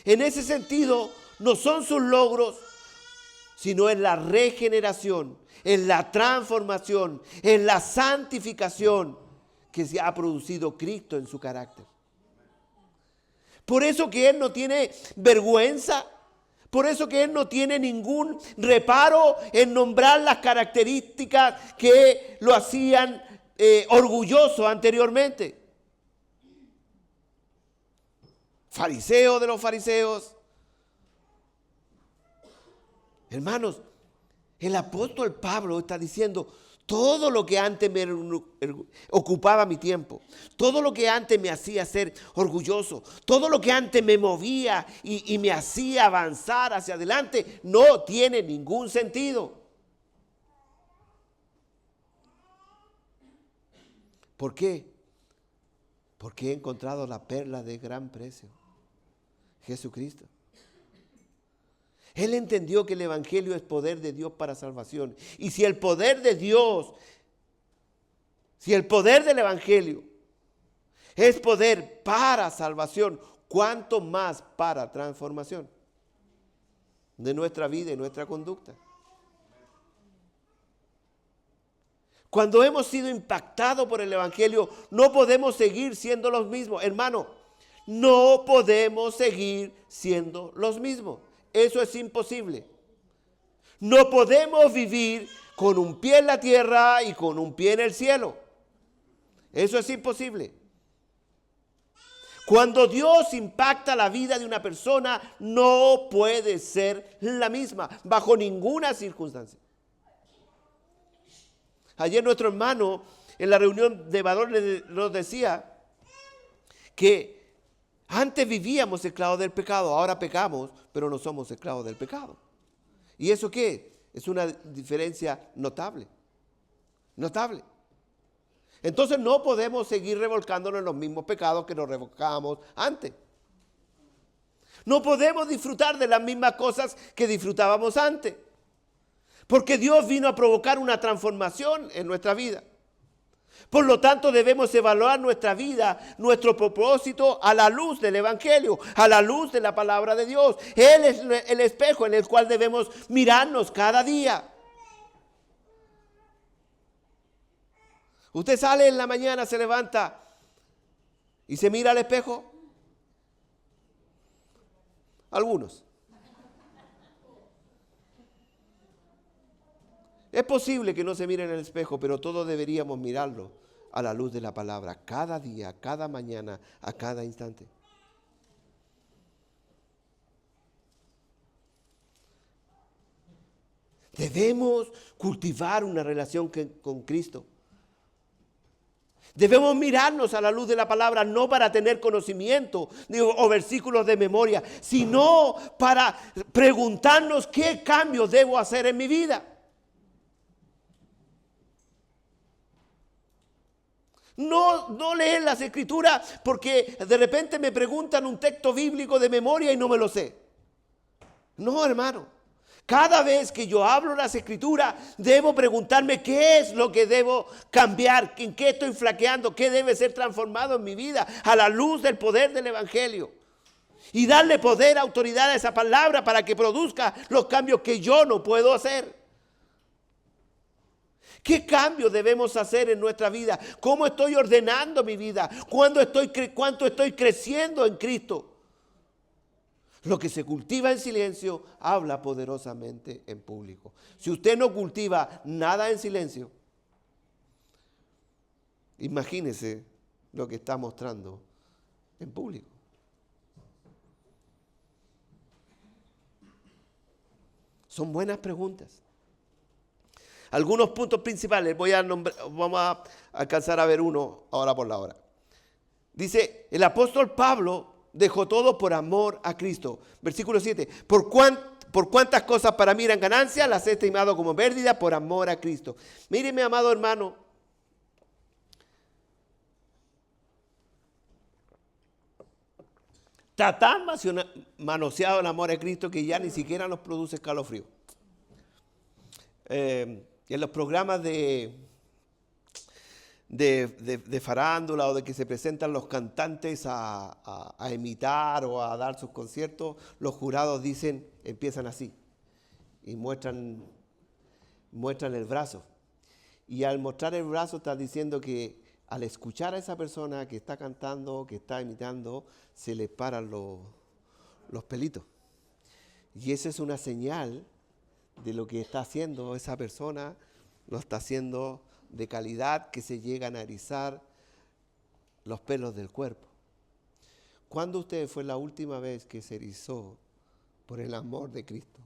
En ese sentido, no son sus logros, sino en la regeneración, en la transformación, en la santificación que se ha producido Cristo en su carácter. Por eso que él no tiene vergüenza, por eso que él no tiene ningún reparo en nombrar las características que lo hacían orgulloso anteriormente. Fariseo de los fariseos. Hermanos, el apóstol Pablo está diciendo: todo lo que antes me ocupaba mi tiempo, todo lo que antes me hacía ser orgulloso, todo lo que antes me movía y me hacía avanzar hacia adelante, no tiene ningún sentido. ¿Por qué? Porque he encontrado la perla de gran precio, Jesucristo. Él entendió que el evangelio es poder de Dios para salvación. Y si el poder de Dios, si el poder del evangelio es poder para salvación, ¿cuánto más para transformación de nuestra vida y nuestra conducta? Cuando hemos sido impactados por el evangelio, no podemos seguir siendo los mismos. Hermano, no podemos seguir siendo los mismos. Eso es imposible. No podemos vivir con un pie en la tierra y con un pie en el cielo. Eso es imposible. Cuando Dios impacta la vida de una persona, no puede ser la misma, bajo ninguna circunstancia. Ayer nuestro hermano en la reunión de valores nos decía que antes vivíamos esclavos del pecado, ahora pecamos, pero no somos esclavos del pecado. ¿Y eso qué? Es una diferencia notable. Notable. Entonces no podemos seguir revolcándonos en los mismos pecados que nos revolcábamos antes. No podemos disfrutar de las mismas cosas que disfrutábamos antes. Porque Dios vino a provocar una transformación en nuestra vida. Por lo tanto, debemos evaluar nuestra vida, nuestro propósito a la luz del evangelio, a la luz de la palabra de Dios. Él es el espejo en el cual debemos mirarnos cada día. Usted sale en la mañana, se levanta y se mira al espejo. Algunos. Es posible que no se mire en el espejo, pero todos deberíamos mirarlo a la luz de la palabra, cada día, cada mañana, a cada instante. Debemos cultivar una relación con Cristo. Debemos mirarnos a la luz de la palabra, no para tener conocimiento o versículos de memoria, sino para preguntarnos qué cambios debo hacer en mi vida. No leer las escrituras porque de repente me preguntan un texto bíblico de memoria y no me lo sé. No, hermano. Cada vez que yo hablo las escrituras, debo preguntarme qué es lo que debo cambiar, en qué estoy flaqueando, qué debe ser transformado en mi vida a la luz del poder del evangelio. Y darle poder, autoridad a esa palabra para que produzca los cambios que yo no puedo hacer. ¿Qué cambios debemos hacer en nuestra vida? ¿Cómo estoy ordenando mi vida? ¿Cuánto estoy creciendo en Cristo? Lo que se cultiva en silencio habla poderosamente en público. Si usted no cultiva nada en silencio, imagínese lo que está mostrando en público. Son buenas preguntas. Algunos puntos principales, vamos a alcanzar a ver uno ahora por la hora. Dice, el apóstol Pablo dejó todo por amor a Cristo. Versículo 7. Por cuántas cosas para mí eran ganancias, las he estimado como pérdida por amor a Cristo. Mire, mi amado hermano. Está tan manoseado el amor a Cristo que ya ni siquiera nos produce escalofrío. En los programas de farándula o de que se presentan los cantantes a imitar o a dar sus conciertos, los jurados empiezan así y muestran el brazo. Y al mostrar el brazo está diciendo que al escuchar a esa persona que está cantando, que está imitando, se le paran los pelitos. Y esa es una señal de lo que está haciendo esa persona, lo está haciendo de calidad que se llegan a erizar los pelos del cuerpo. ¿Cuándo usted fue la última vez que se erizó por el amor de Cristo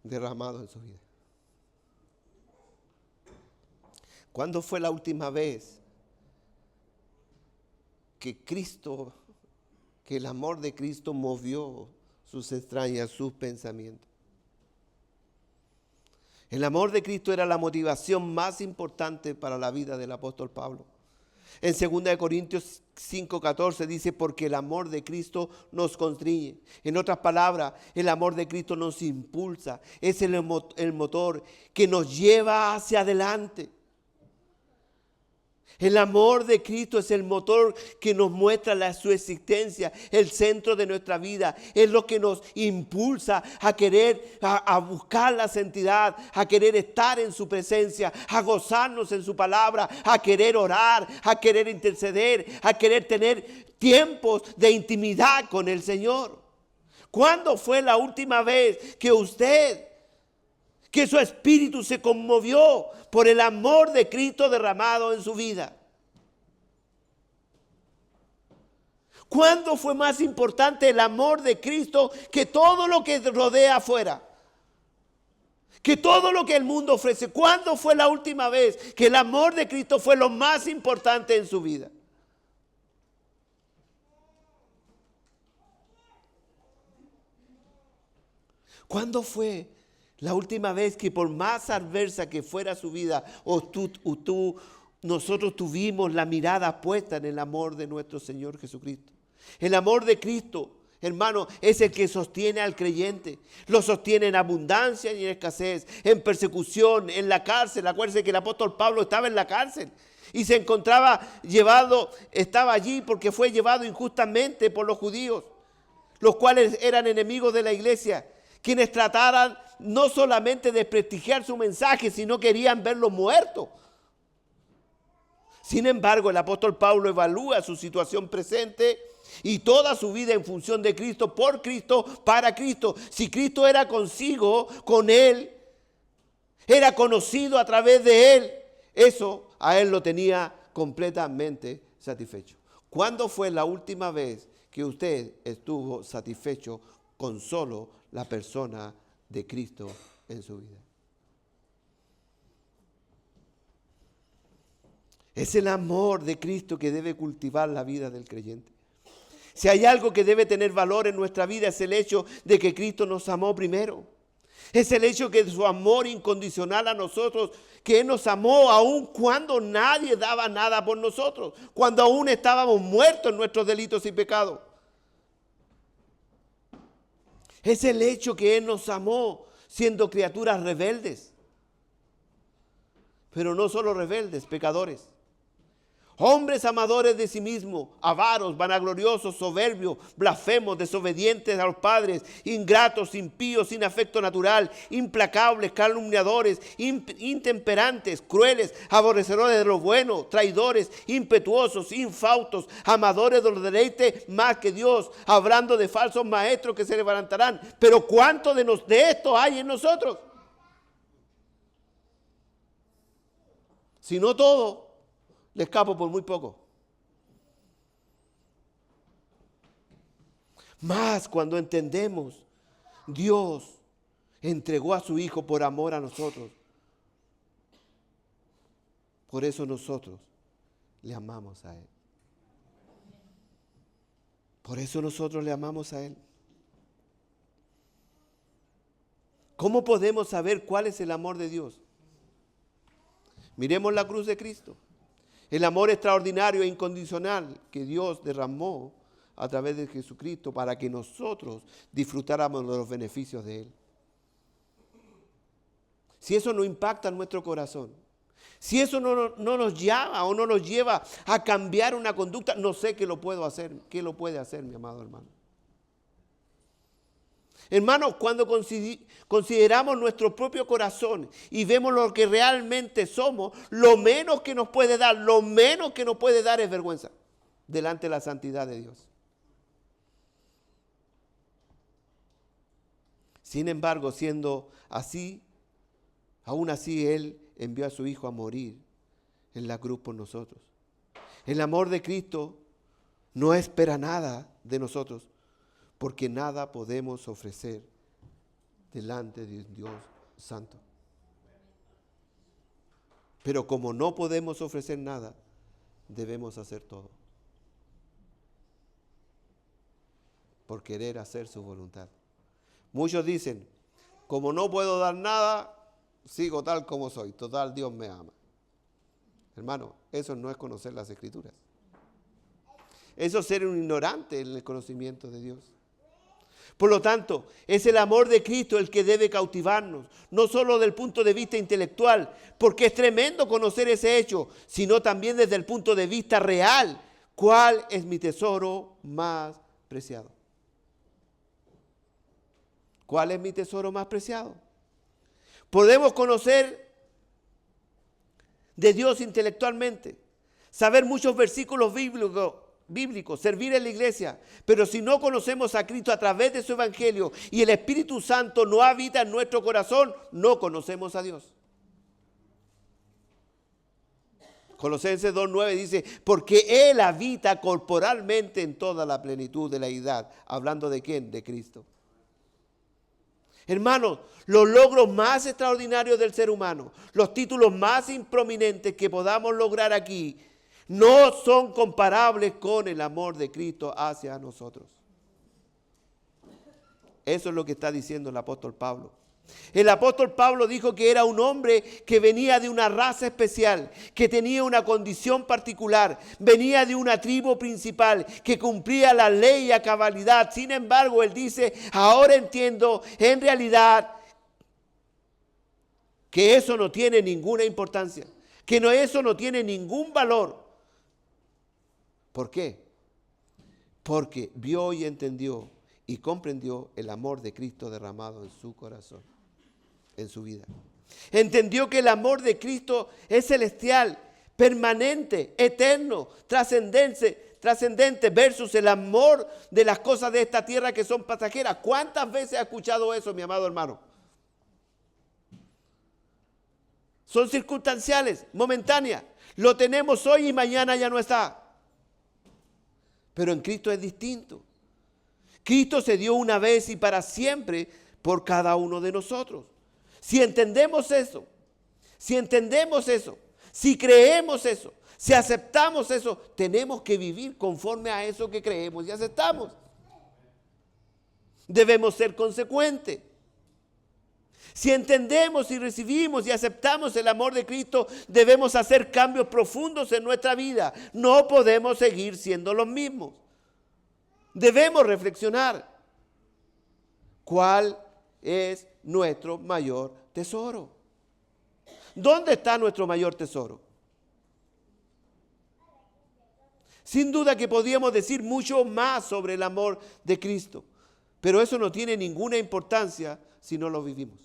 derramado en su vida? ¿Cuándo fue la última vez que el amor de Cristo movió sus entrañas, sus pensamientos? El amor de Cristo era la motivación más importante para la vida del apóstol Pablo. En 2 Corintios 5:14 dice, porque el amor de Cristo nos constriñe. En otras palabras, el amor de Cristo nos impulsa. Es el motor que nos lleva hacia adelante. El amor de Cristo es el motor que nos muestra su existencia, el centro de nuestra vida. Es lo que nos impulsa a querer, a buscar la santidad, a querer estar en su presencia, a gozarnos en su palabra, a querer orar, a querer interceder, a querer tener tiempos de intimidad con el Señor. ¿Cuándo fue la última vez que su espíritu se conmovió por el amor de Cristo derramado en su vida? ¿Cuándo fue más importante el amor de Cristo que todo lo que rodea afuera? Que todo lo que el mundo ofrece. ¿Cuándo fue la última vez que el amor de Cristo fue lo más importante en su vida? ¿Cuándo fue la última vez que por más adversa que fuera su vida, nosotros tuvimos la mirada puesta en el amor de nuestro Señor Jesucristo? El amor de Cristo, hermano, es el que sostiene al creyente. Lo sostiene en abundancia y en escasez, en persecución, en la cárcel. Acuérdense que el apóstol Pablo estaba en la cárcel y se encontraba estaba allí porque fue llevado injustamente por los judíos, los cuales eran enemigos de la iglesia, quienes trataran no solamente de desprestigiar su mensaje, sino querían verlo muerto. Sin embargo, el apóstol Pablo evalúa su situación presente y toda su vida en función de Cristo, por Cristo, para Cristo. Si Cristo era consigo, con él, era conocido a través de él, eso a él lo tenía completamente satisfecho. ¿Cuándo fue la última vez que usted estuvo satisfecho con solo la persona de Cristo en su vida. Es el amor de Cristo que debe cultivar la vida del creyente. Si hay algo que debe tener valor en nuestra vida es el hecho de que Cristo nos amó primero. Es el hecho que su amor incondicional a nosotros, que Él nos amó aun cuando nadie daba nada por nosotros, cuando aún estábamos muertos en nuestros delitos y pecados. Es el hecho que Él nos amó siendo criaturas rebeldes, pero no solo rebeldes, pecadores. Hombres amadores de sí mismos, avaros, vanagloriosos, soberbios, blasfemos, desobedientes a los padres, ingratos, impíos, sin afecto natural, implacables, calumniadores, intemperantes, crueles, aborrecedores de lo bueno, traidores, impetuosos, infautos, amadores de los deleites más que Dios, hablando de falsos maestros que se levantarán. Pero ¿cuánto de esto hay en nosotros? Si no todo, le escapo por muy poco. Más cuando entendemos, Dios entregó a su Hijo por amor a nosotros. Por eso nosotros le amamos a Él. Por eso nosotros le amamos a Él. ¿Cómo podemos saber cuál es el amor de Dios? Miremos la cruz de Cristo. El amor extraordinario e incondicional que Dios derramó a través de Jesucristo para que nosotros disfrutáramos de los beneficios de Él. Si eso no impacta en nuestro corazón, si eso no nos llama o no nos lleva a cambiar una conducta, no sé qué lo puedo hacer, qué lo puede hacer, mi amado hermano. Hermanos, cuando consideramos nuestro propio corazón y vemos lo que realmente somos, lo menos que nos puede dar es vergüenza delante de la santidad de Dios. Sin embargo, siendo así, aún así Él envió a su Hijo a morir en la cruz por nosotros. El amor de Cristo no espera nada de nosotros, porque nada podemos ofrecer delante de Dios santo. Pero como no podemos ofrecer nada, debemos hacer todo. Por querer hacer su voluntad. Muchos dicen, como no puedo dar nada, sigo tal como soy. Total, Dios me ama. Hermano, eso no es conocer las Escrituras. Eso es ser un ignorante en el conocimiento de Dios. Por lo tanto, es el amor de Cristo el que debe cautivarnos, no solo desde el punto de vista intelectual, porque es tremendo conocer ese hecho, sino también desde el punto de vista real. ¿Cuál es mi tesoro más preciado? ¿Cuál es mi tesoro más preciado? Podemos conocer de Dios intelectualmente, saber muchos versículos bíblicos, servir en la iglesia, pero si no conocemos a Cristo a través de su evangelio y el Espíritu Santo no habita en nuestro corazón, no conocemos a Dios. Colosenses 2:9 dice, porque Él habita corporalmente en toda la plenitud de la deidad. ¿Hablando de quién? De Cristo. Hermanos, los logros más extraordinarios del ser humano, los títulos más prominentes que podamos lograr aquí, no son comparables con el amor de Cristo hacia nosotros. Eso es lo que está diciendo el apóstol Pablo. El apóstol Pablo dijo que era un hombre que venía de una raza especial, que tenía una condición particular, venía de una tribu principal, que cumplía la ley a cabalidad. Sin embargo, él dice, ahora entiendo en realidad que eso no tiene ninguna importancia, que eso no tiene ningún valor. ¿Por qué? Porque vio y entendió y comprendió el amor de Cristo derramado en su corazón, en su vida. Entendió que el amor de Cristo es celestial, permanente, eterno, trascendente versus el amor de las cosas de esta tierra que son pasajeras. ¿Cuántas veces ha escuchado eso, mi amado hermano? Son circunstanciales, momentáneas. Lo tenemos hoy y mañana ya no está. Pero en Cristo es distinto. Cristo se dio una vez y para siempre por cada uno de nosotros. Si entendemos eso, si creemos eso, si aceptamos eso, tenemos que vivir conforme a eso que creemos y aceptamos. Debemos ser consecuentes. Si entendemos y recibimos y aceptamos el amor de Cristo, debemos hacer cambios profundos en nuestra vida. No podemos seguir siendo los mismos. Debemos reflexionar. ¿Cuál es nuestro mayor tesoro? ¿Dónde está nuestro mayor tesoro? Sin duda que podríamos decir mucho más sobre el amor de Cristo, pero eso no tiene ninguna importancia si no lo vivimos.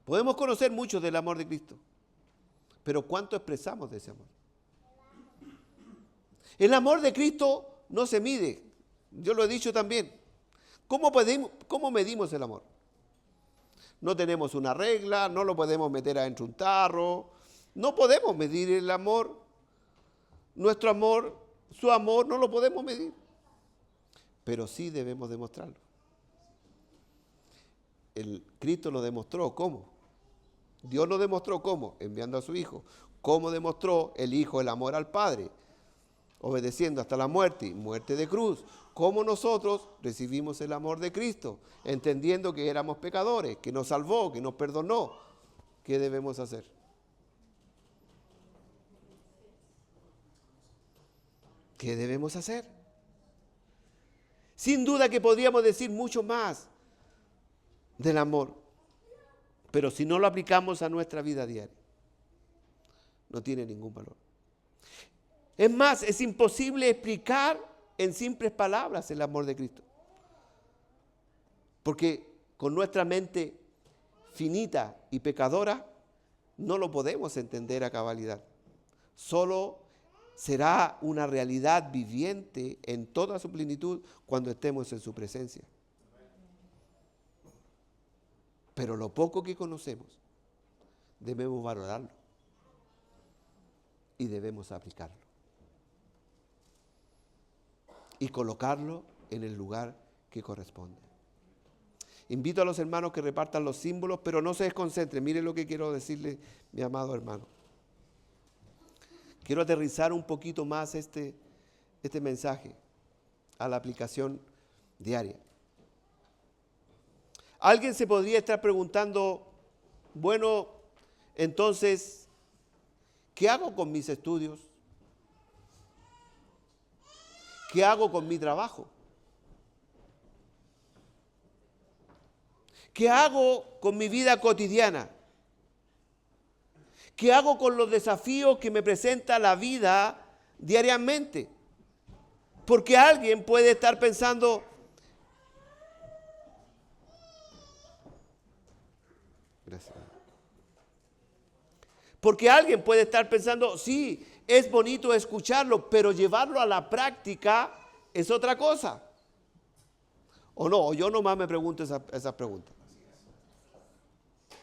Podemos conocer mucho del amor de Cristo, pero ¿cuánto expresamos de ese amor? El amor de Cristo no se mide. Yo lo he dicho también. ¿Cómo medimos el amor? No tenemos una regla, no lo podemos meter adentro de un tarro. No podemos medir el amor. Nuestro amor, su amor, no lo podemos medir. Pero sí debemos demostrarlo. El Cristo lo demostró. ¿Cómo? Dios lo demostró. ¿Cómo? Enviando a su Hijo. ¿Cómo demostró el Hijo el amor al Padre? Obedeciendo hasta la muerte y muerte de cruz. ¿Cómo nosotros recibimos el amor de Cristo? Entendiendo que éramos pecadores, que nos salvó, que nos perdonó. ¿Qué debemos hacer? ¿Qué debemos hacer? Sin duda que podríamos decir mucho más del amor, pero si no lo aplicamos a nuestra vida diaria, no tiene ningún valor. Es más, es imposible explicar en simples palabras el amor de Cristo, porque con nuestra mente finita y pecadora no lo podemos entender a cabalidad. Solo será una realidad viviente en toda su plenitud cuando estemos en su presencia. Pero lo poco que conocemos, debemos valorarlo y debemos aplicarlo y colocarlo en el lugar que corresponde. Invito a los hermanos que repartan los símbolos, pero no se desconcentren. Miren lo que quiero decirle, mi amado hermano. Quiero aterrizar un poquito más este mensaje a la aplicación diaria. Alguien se podría estar preguntando, bueno, entonces, ¿qué hago con mis estudios? ¿Qué hago con mi trabajo? ¿Qué hago con mi vida cotidiana? ¿Qué hago con los desafíos que me presenta la vida diariamente? Porque alguien puede estar pensando, gracias. Porque alguien puede estar pensando, sí, es bonito escucharlo, pero llevarlo a la práctica es otra cosa. ¿O no? Yo nomás me pregunto esas preguntas.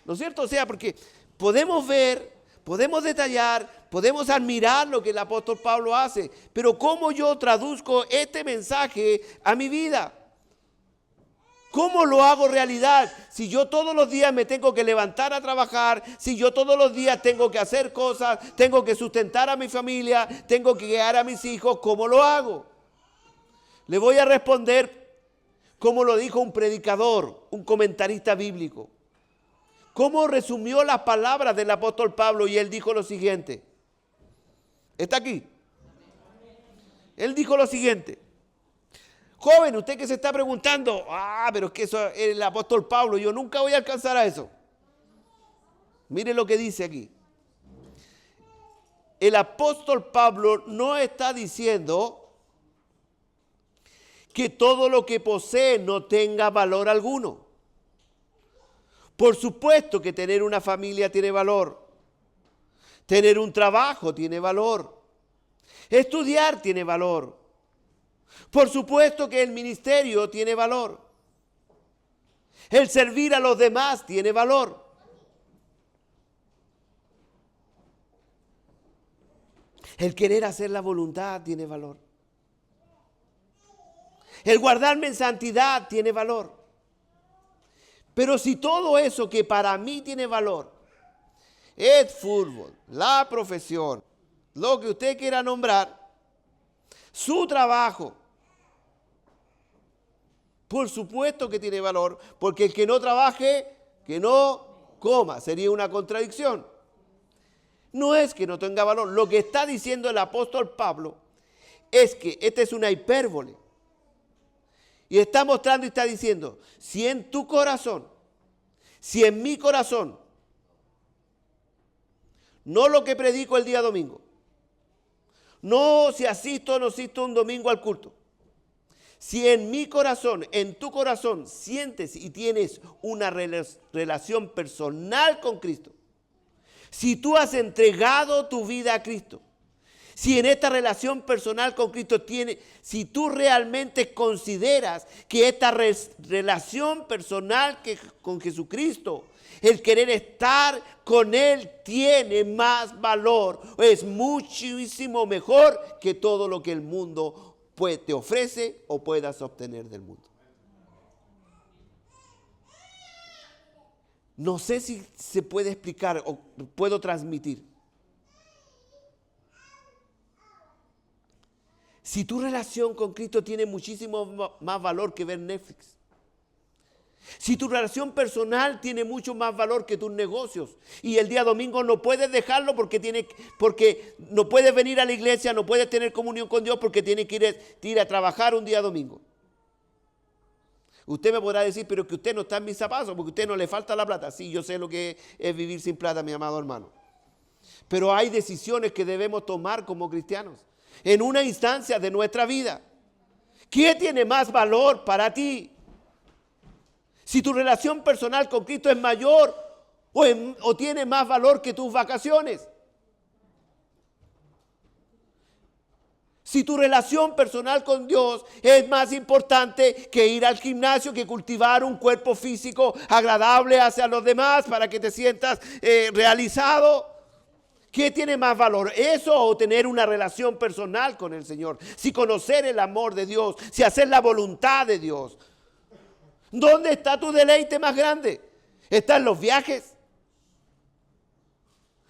¿No es cierto? O sea, porque podemos ver, podemos detallar, podemos admirar lo que el apóstol Pablo hace, pero ¿cómo yo traduzco este mensaje a mi vida? ¿Cómo lo hago realidad? Si yo todos los días me tengo que levantar a trabajar, si yo todos los días tengo que hacer cosas, tengo que sustentar a mi familia, tengo que guiar a mis hijos, ¿cómo lo hago? Le voy a responder como lo dijo un predicador, un comentarista bíblico. ¿Cómo resumió las palabras del apóstol Pablo? Y él dijo lo siguiente. ¿Está aquí? Él dijo lo siguiente. Joven, usted que se está preguntando, pero es que eso es el apóstol Pablo, yo nunca voy a alcanzar a eso. Mire lo que dice aquí. El apóstol Pablo no está diciendo que todo lo que posee no tenga valor alguno. Por supuesto que tener una familia tiene valor. Tener un trabajo tiene valor. Estudiar tiene valor. Por supuesto que el ministerio tiene valor. El servir a los demás tiene valor. El querer hacer la voluntad tiene valor. El guardarme en santidad tiene valor. Pero si todo eso que para mí tiene valor, el fútbol, la profesión, lo que usted quiera nombrar, su trabajo, por supuesto que tiene valor, porque el que no trabaje, que no coma, sería una contradicción. No es que no tenga valor, lo que está diciendo el apóstol Pablo es que esta es una hipérbole. Y está mostrando y está diciendo, si en tu corazón, si en mi corazón, no lo que predico el día domingo, no si asisto o no asisto un domingo al culto, si en mi corazón, en tu corazón, sientes y tienes una relación personal con Cristo, si tú has entregado tu vida a Cristo, si en esta relación personal con Cristo si tú realmente consideras que esta relación personal con Jesucristo, el querer estar con Él tiene más valor, es muchísimo mejor que todo lo que el mundo te ofrece o puedas obtener del mundo. No sé si se puede explicar o puedo transmitir. Si tu relación con Cristo tiene muchísimo más valor que ver Netflix. Si tu relación personal tiene mucho más valor que tus negocios y el día domingo no puedes dejarlo porque no puedes venir a la iglesia, no puedes tener comunión con Dios porque tienes que ir a trabajar un día domingo. Usted me podrá decir, pero que usted no está en mis zapatos porque a usted no le falta la plata. Sí, yo sé lo que es vivir sin plata, mi amado hermano. Pero hay decisiones que debemos tomar como cristianos en una instancia de nuestra vida. ¿Qué tiene más valor para ti? Si tu relación personal con Cristo es mayor o tiene más valor que tus vacaciones. Si tu relación personal con Dios es más importante que ir al gimnasio, que cultivar un cuerpo físico agradable hacia los demás para que te sientas realizado. ¿Qué tiene más valor? ¿Eso o tener una relación personal con el Señor? Si conocer el amor de Dios, si hacer la voluntad de Dios. ¿Dónde está tu deleite más grande? ¿Está en los viajes?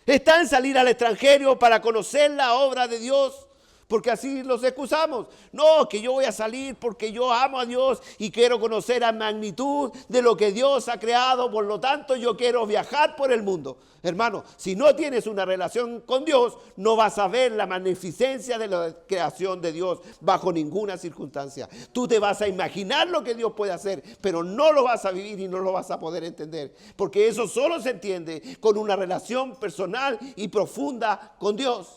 ¿Está en salir al extranjero para conocer la obra de Dios? Porque así los excusamos. No, que yo voy a salir porque yo amo a Dios y quiero conocer la magnitud de lo que Dios ha creado. Por lo tanto, yo quiero viajar por el mundo. Hermano, si no tienes una relación con Dios, no vas a ver la magnificencia de la creación de Dios bajo ninguna circunstancia. Tú te vas a imaginar lo que Dios puede hacer, pero no lo vas a vivir y no lo vas a poder entender. Porque eso solo se entiende con una relación personal y profunda con Dios.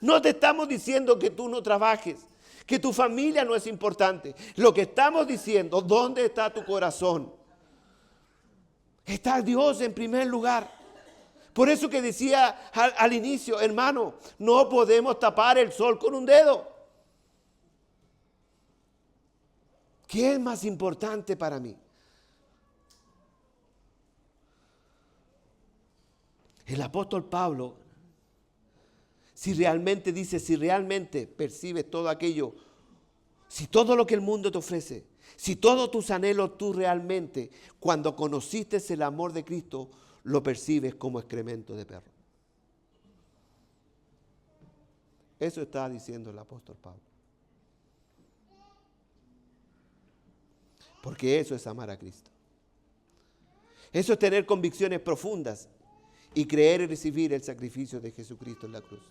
No te estamos diciendo que tú no trabajes, que tu familia no es importante. Lo que estamos diciendo, ¿dónde está tu corazón? Está Dios en primer lugar. Por eso que decía al inicio, hermano, no podemos tapar el sol con un dedo. ¿Qué es más importante para mí? El apóstol Pablo, si realmente percibes todo aquello, si todo lo que el mundo te ofrece, si todos tus anhelos tú realmente, cuando conociste el amor de Cristo, lo percibes como excremento de perro. Eso está diciendo el apóstol Pablo. Porque eso es amar a Cristo. Eso es tener convicciones profundas y creer y recibir el sacrificio de Jesucristo en la cruz.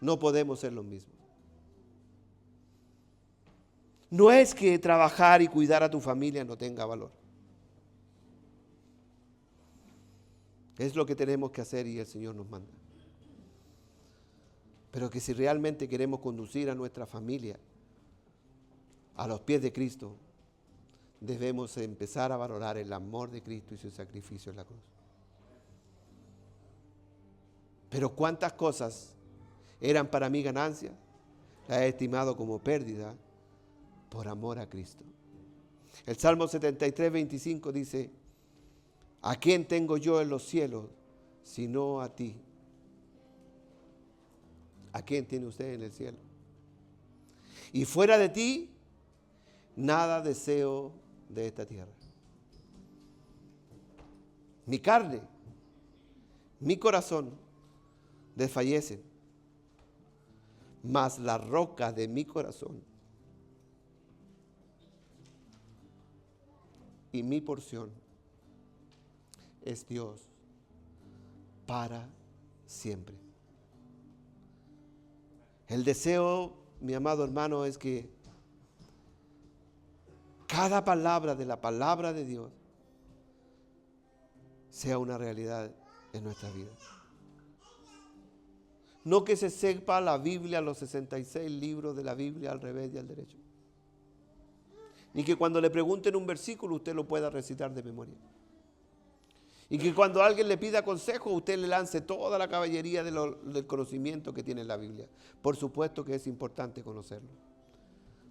No podemos ser los mismos. No es que trabajar y cuidar a tu familia no tenga valor. Es lo que tenemos que hacer y el Señor nos manda. Pero que si realmente queremos conducir a nuestra familia a los pies de Cristo, debemos empezar a valorar el amor de Cristo y su sacrificio en la cruz. Pero cuántas cosas eran para mí ganancia, las he estimado como pérdida por amor a Cristo. El Salmo 73, 25 dice, ¿a quién tengo yo en los cielos sino a ti? ¿A quién tiene usted en el cielo? Y fuera de ti, nada deseo de esta tierra. Mi carne, mi corazón desfallecen, mas la roca de mi corazón y mi porción es Dios para siempre. El deseo, mi amado hermano, es que cada palabra de la palabra de Dios sea una realidad en nuestra vida. No que se sepa la Biblia, los 66 libros de la Biblia al revés y al derecho. Ni que cuando le pregunten un versículo usted lo pueda recitar de memoria. Y que cuando alguien le pida consejo usted le lance toda la caballería del conocimiento que tiene la Biblia. Por supuesto que es importante conocerlo.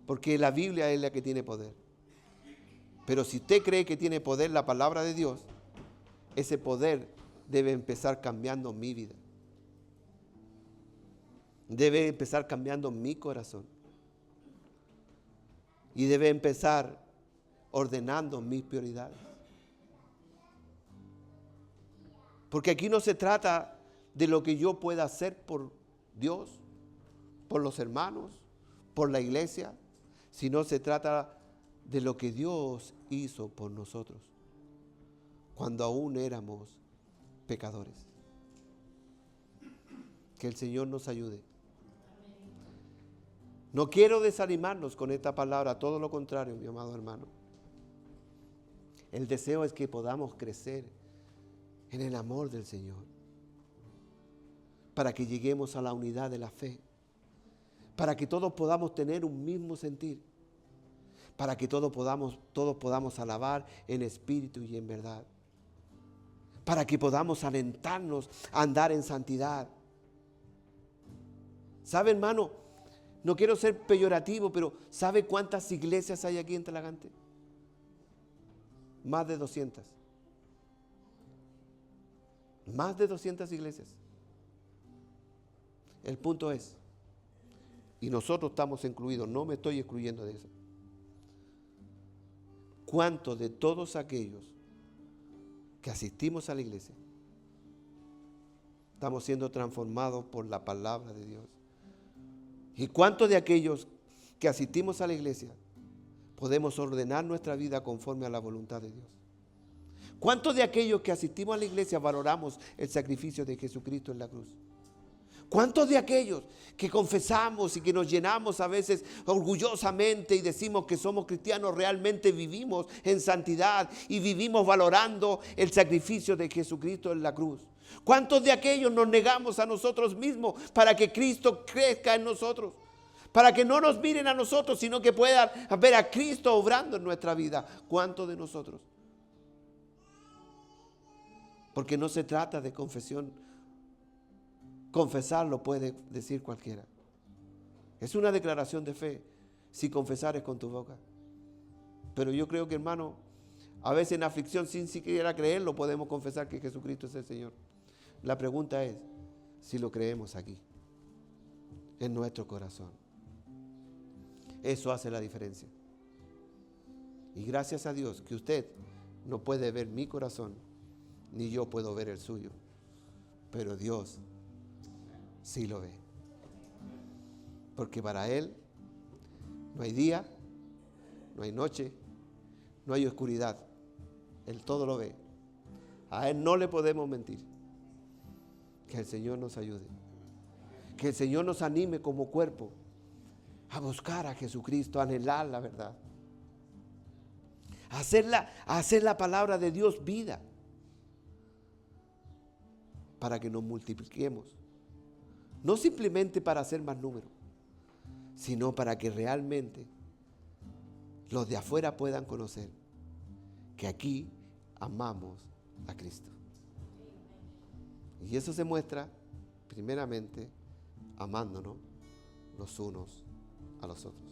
Porque la Biblia es la que tiene poder. Pero si usted cree que tiene poder la palabra de Dios, ese poder debe empezar cambiando mi vida. Debe empezar cambiando mi corazón. Y debe empezar ordenando mis prioridades. Porque aquí no se trata de lo que yo pueda hacer por Dios, por los hermanos, por la iglesia, sino se trata de lo que Dios hizo por nosotros cuando aún éramos pecadores. Que el Señor nos ayude. No quiero desanimarnos con esta palabra, todo lo contrario, mi amado hermano. El deseo es que podamos crecer en el amor del Señor, para que lleguemos a la unidad de la fe, para que todos podamos tener un mismo sentir, para que todos podamos alabar en espíritu y en verdad, para que podamos alentarnos a andar en santidad. ¿Sabe, hermano? No quiero ser peyorativo, pero ¿sabe cuántas iglesias hay aquí en Talagante? Más de 200. Más de 200 iglesias. El punto es, y nosotros estamos incluidos, no me estoy excluyendo de eso. ¿Cuántos de todos aquellos que asistimos a la iglesia estamos siendo transformados por la palabra de Dios? ¿Y cuántos de aquellos que asistimos a la iglesia podemos ordenar nuestra vida conforme a la voluntad de Dios? ¿Cuántos de aquellos que asistimos a la iglesia valoramos el sacrificio de Jesucristo en la cruz? ¿Cuántos de aquellos que confesamos y que nos llenamos a veces orgullosamente y decimos que somos cristianos realmente vivimos en santidad y vivimos valorando el sacrificio de Jesucristo en la cruz? ¿Cuántos de aquellos nos negamos a nosotros mismos para que Cristo crezca en nosotros? Para que no nos miren a nosotros, sino que puedan ver a Cristo obrando en nuestra vida. ¿Cuántos de nosotros? Porque no se trata de confesión. Confesarlo puede decir cualquiera. Es una declaración de fe si confesares con tu boca. Pero yo creo que, hermano, a veces en aflicción sin siquiera creerlo podemos confesar que Jesucristo es el Señor. La pregunta es si lo creemos aquí, en nuestro corazón. Eso hace la diferencia. Y gracias a Dios que usted no puede ver mi corazón, ni yo puedo ver el suyo. Pero Dios sí lo ve. Porque para Él no hay día, no hay noche, no hay oscuridad. Él todo lo ve. A Él no le podemos mentir. Que el Señor nos ayude. Que el Señor nos anime como cuerpo a buscar a Jesucristo, a anhelar la verdad. A hacer la palabra de Dios vida. Para que nos multipliquemos. No simplemente para hacer más número, sino para que realmente los de afuera puedan conocer que aquí amamos a Cristo. Y eso se muestra primeramente amándonos los unos a los otros.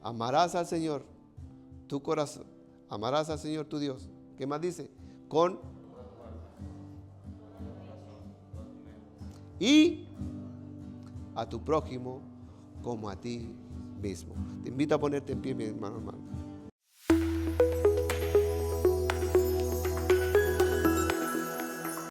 Amarás al Señor tu corazón, amarás al Señor tu Dios. ¿Qué más dice? Y a tu prójimo como a ti mismo. Te invito a ponerte en pie, mi hermano.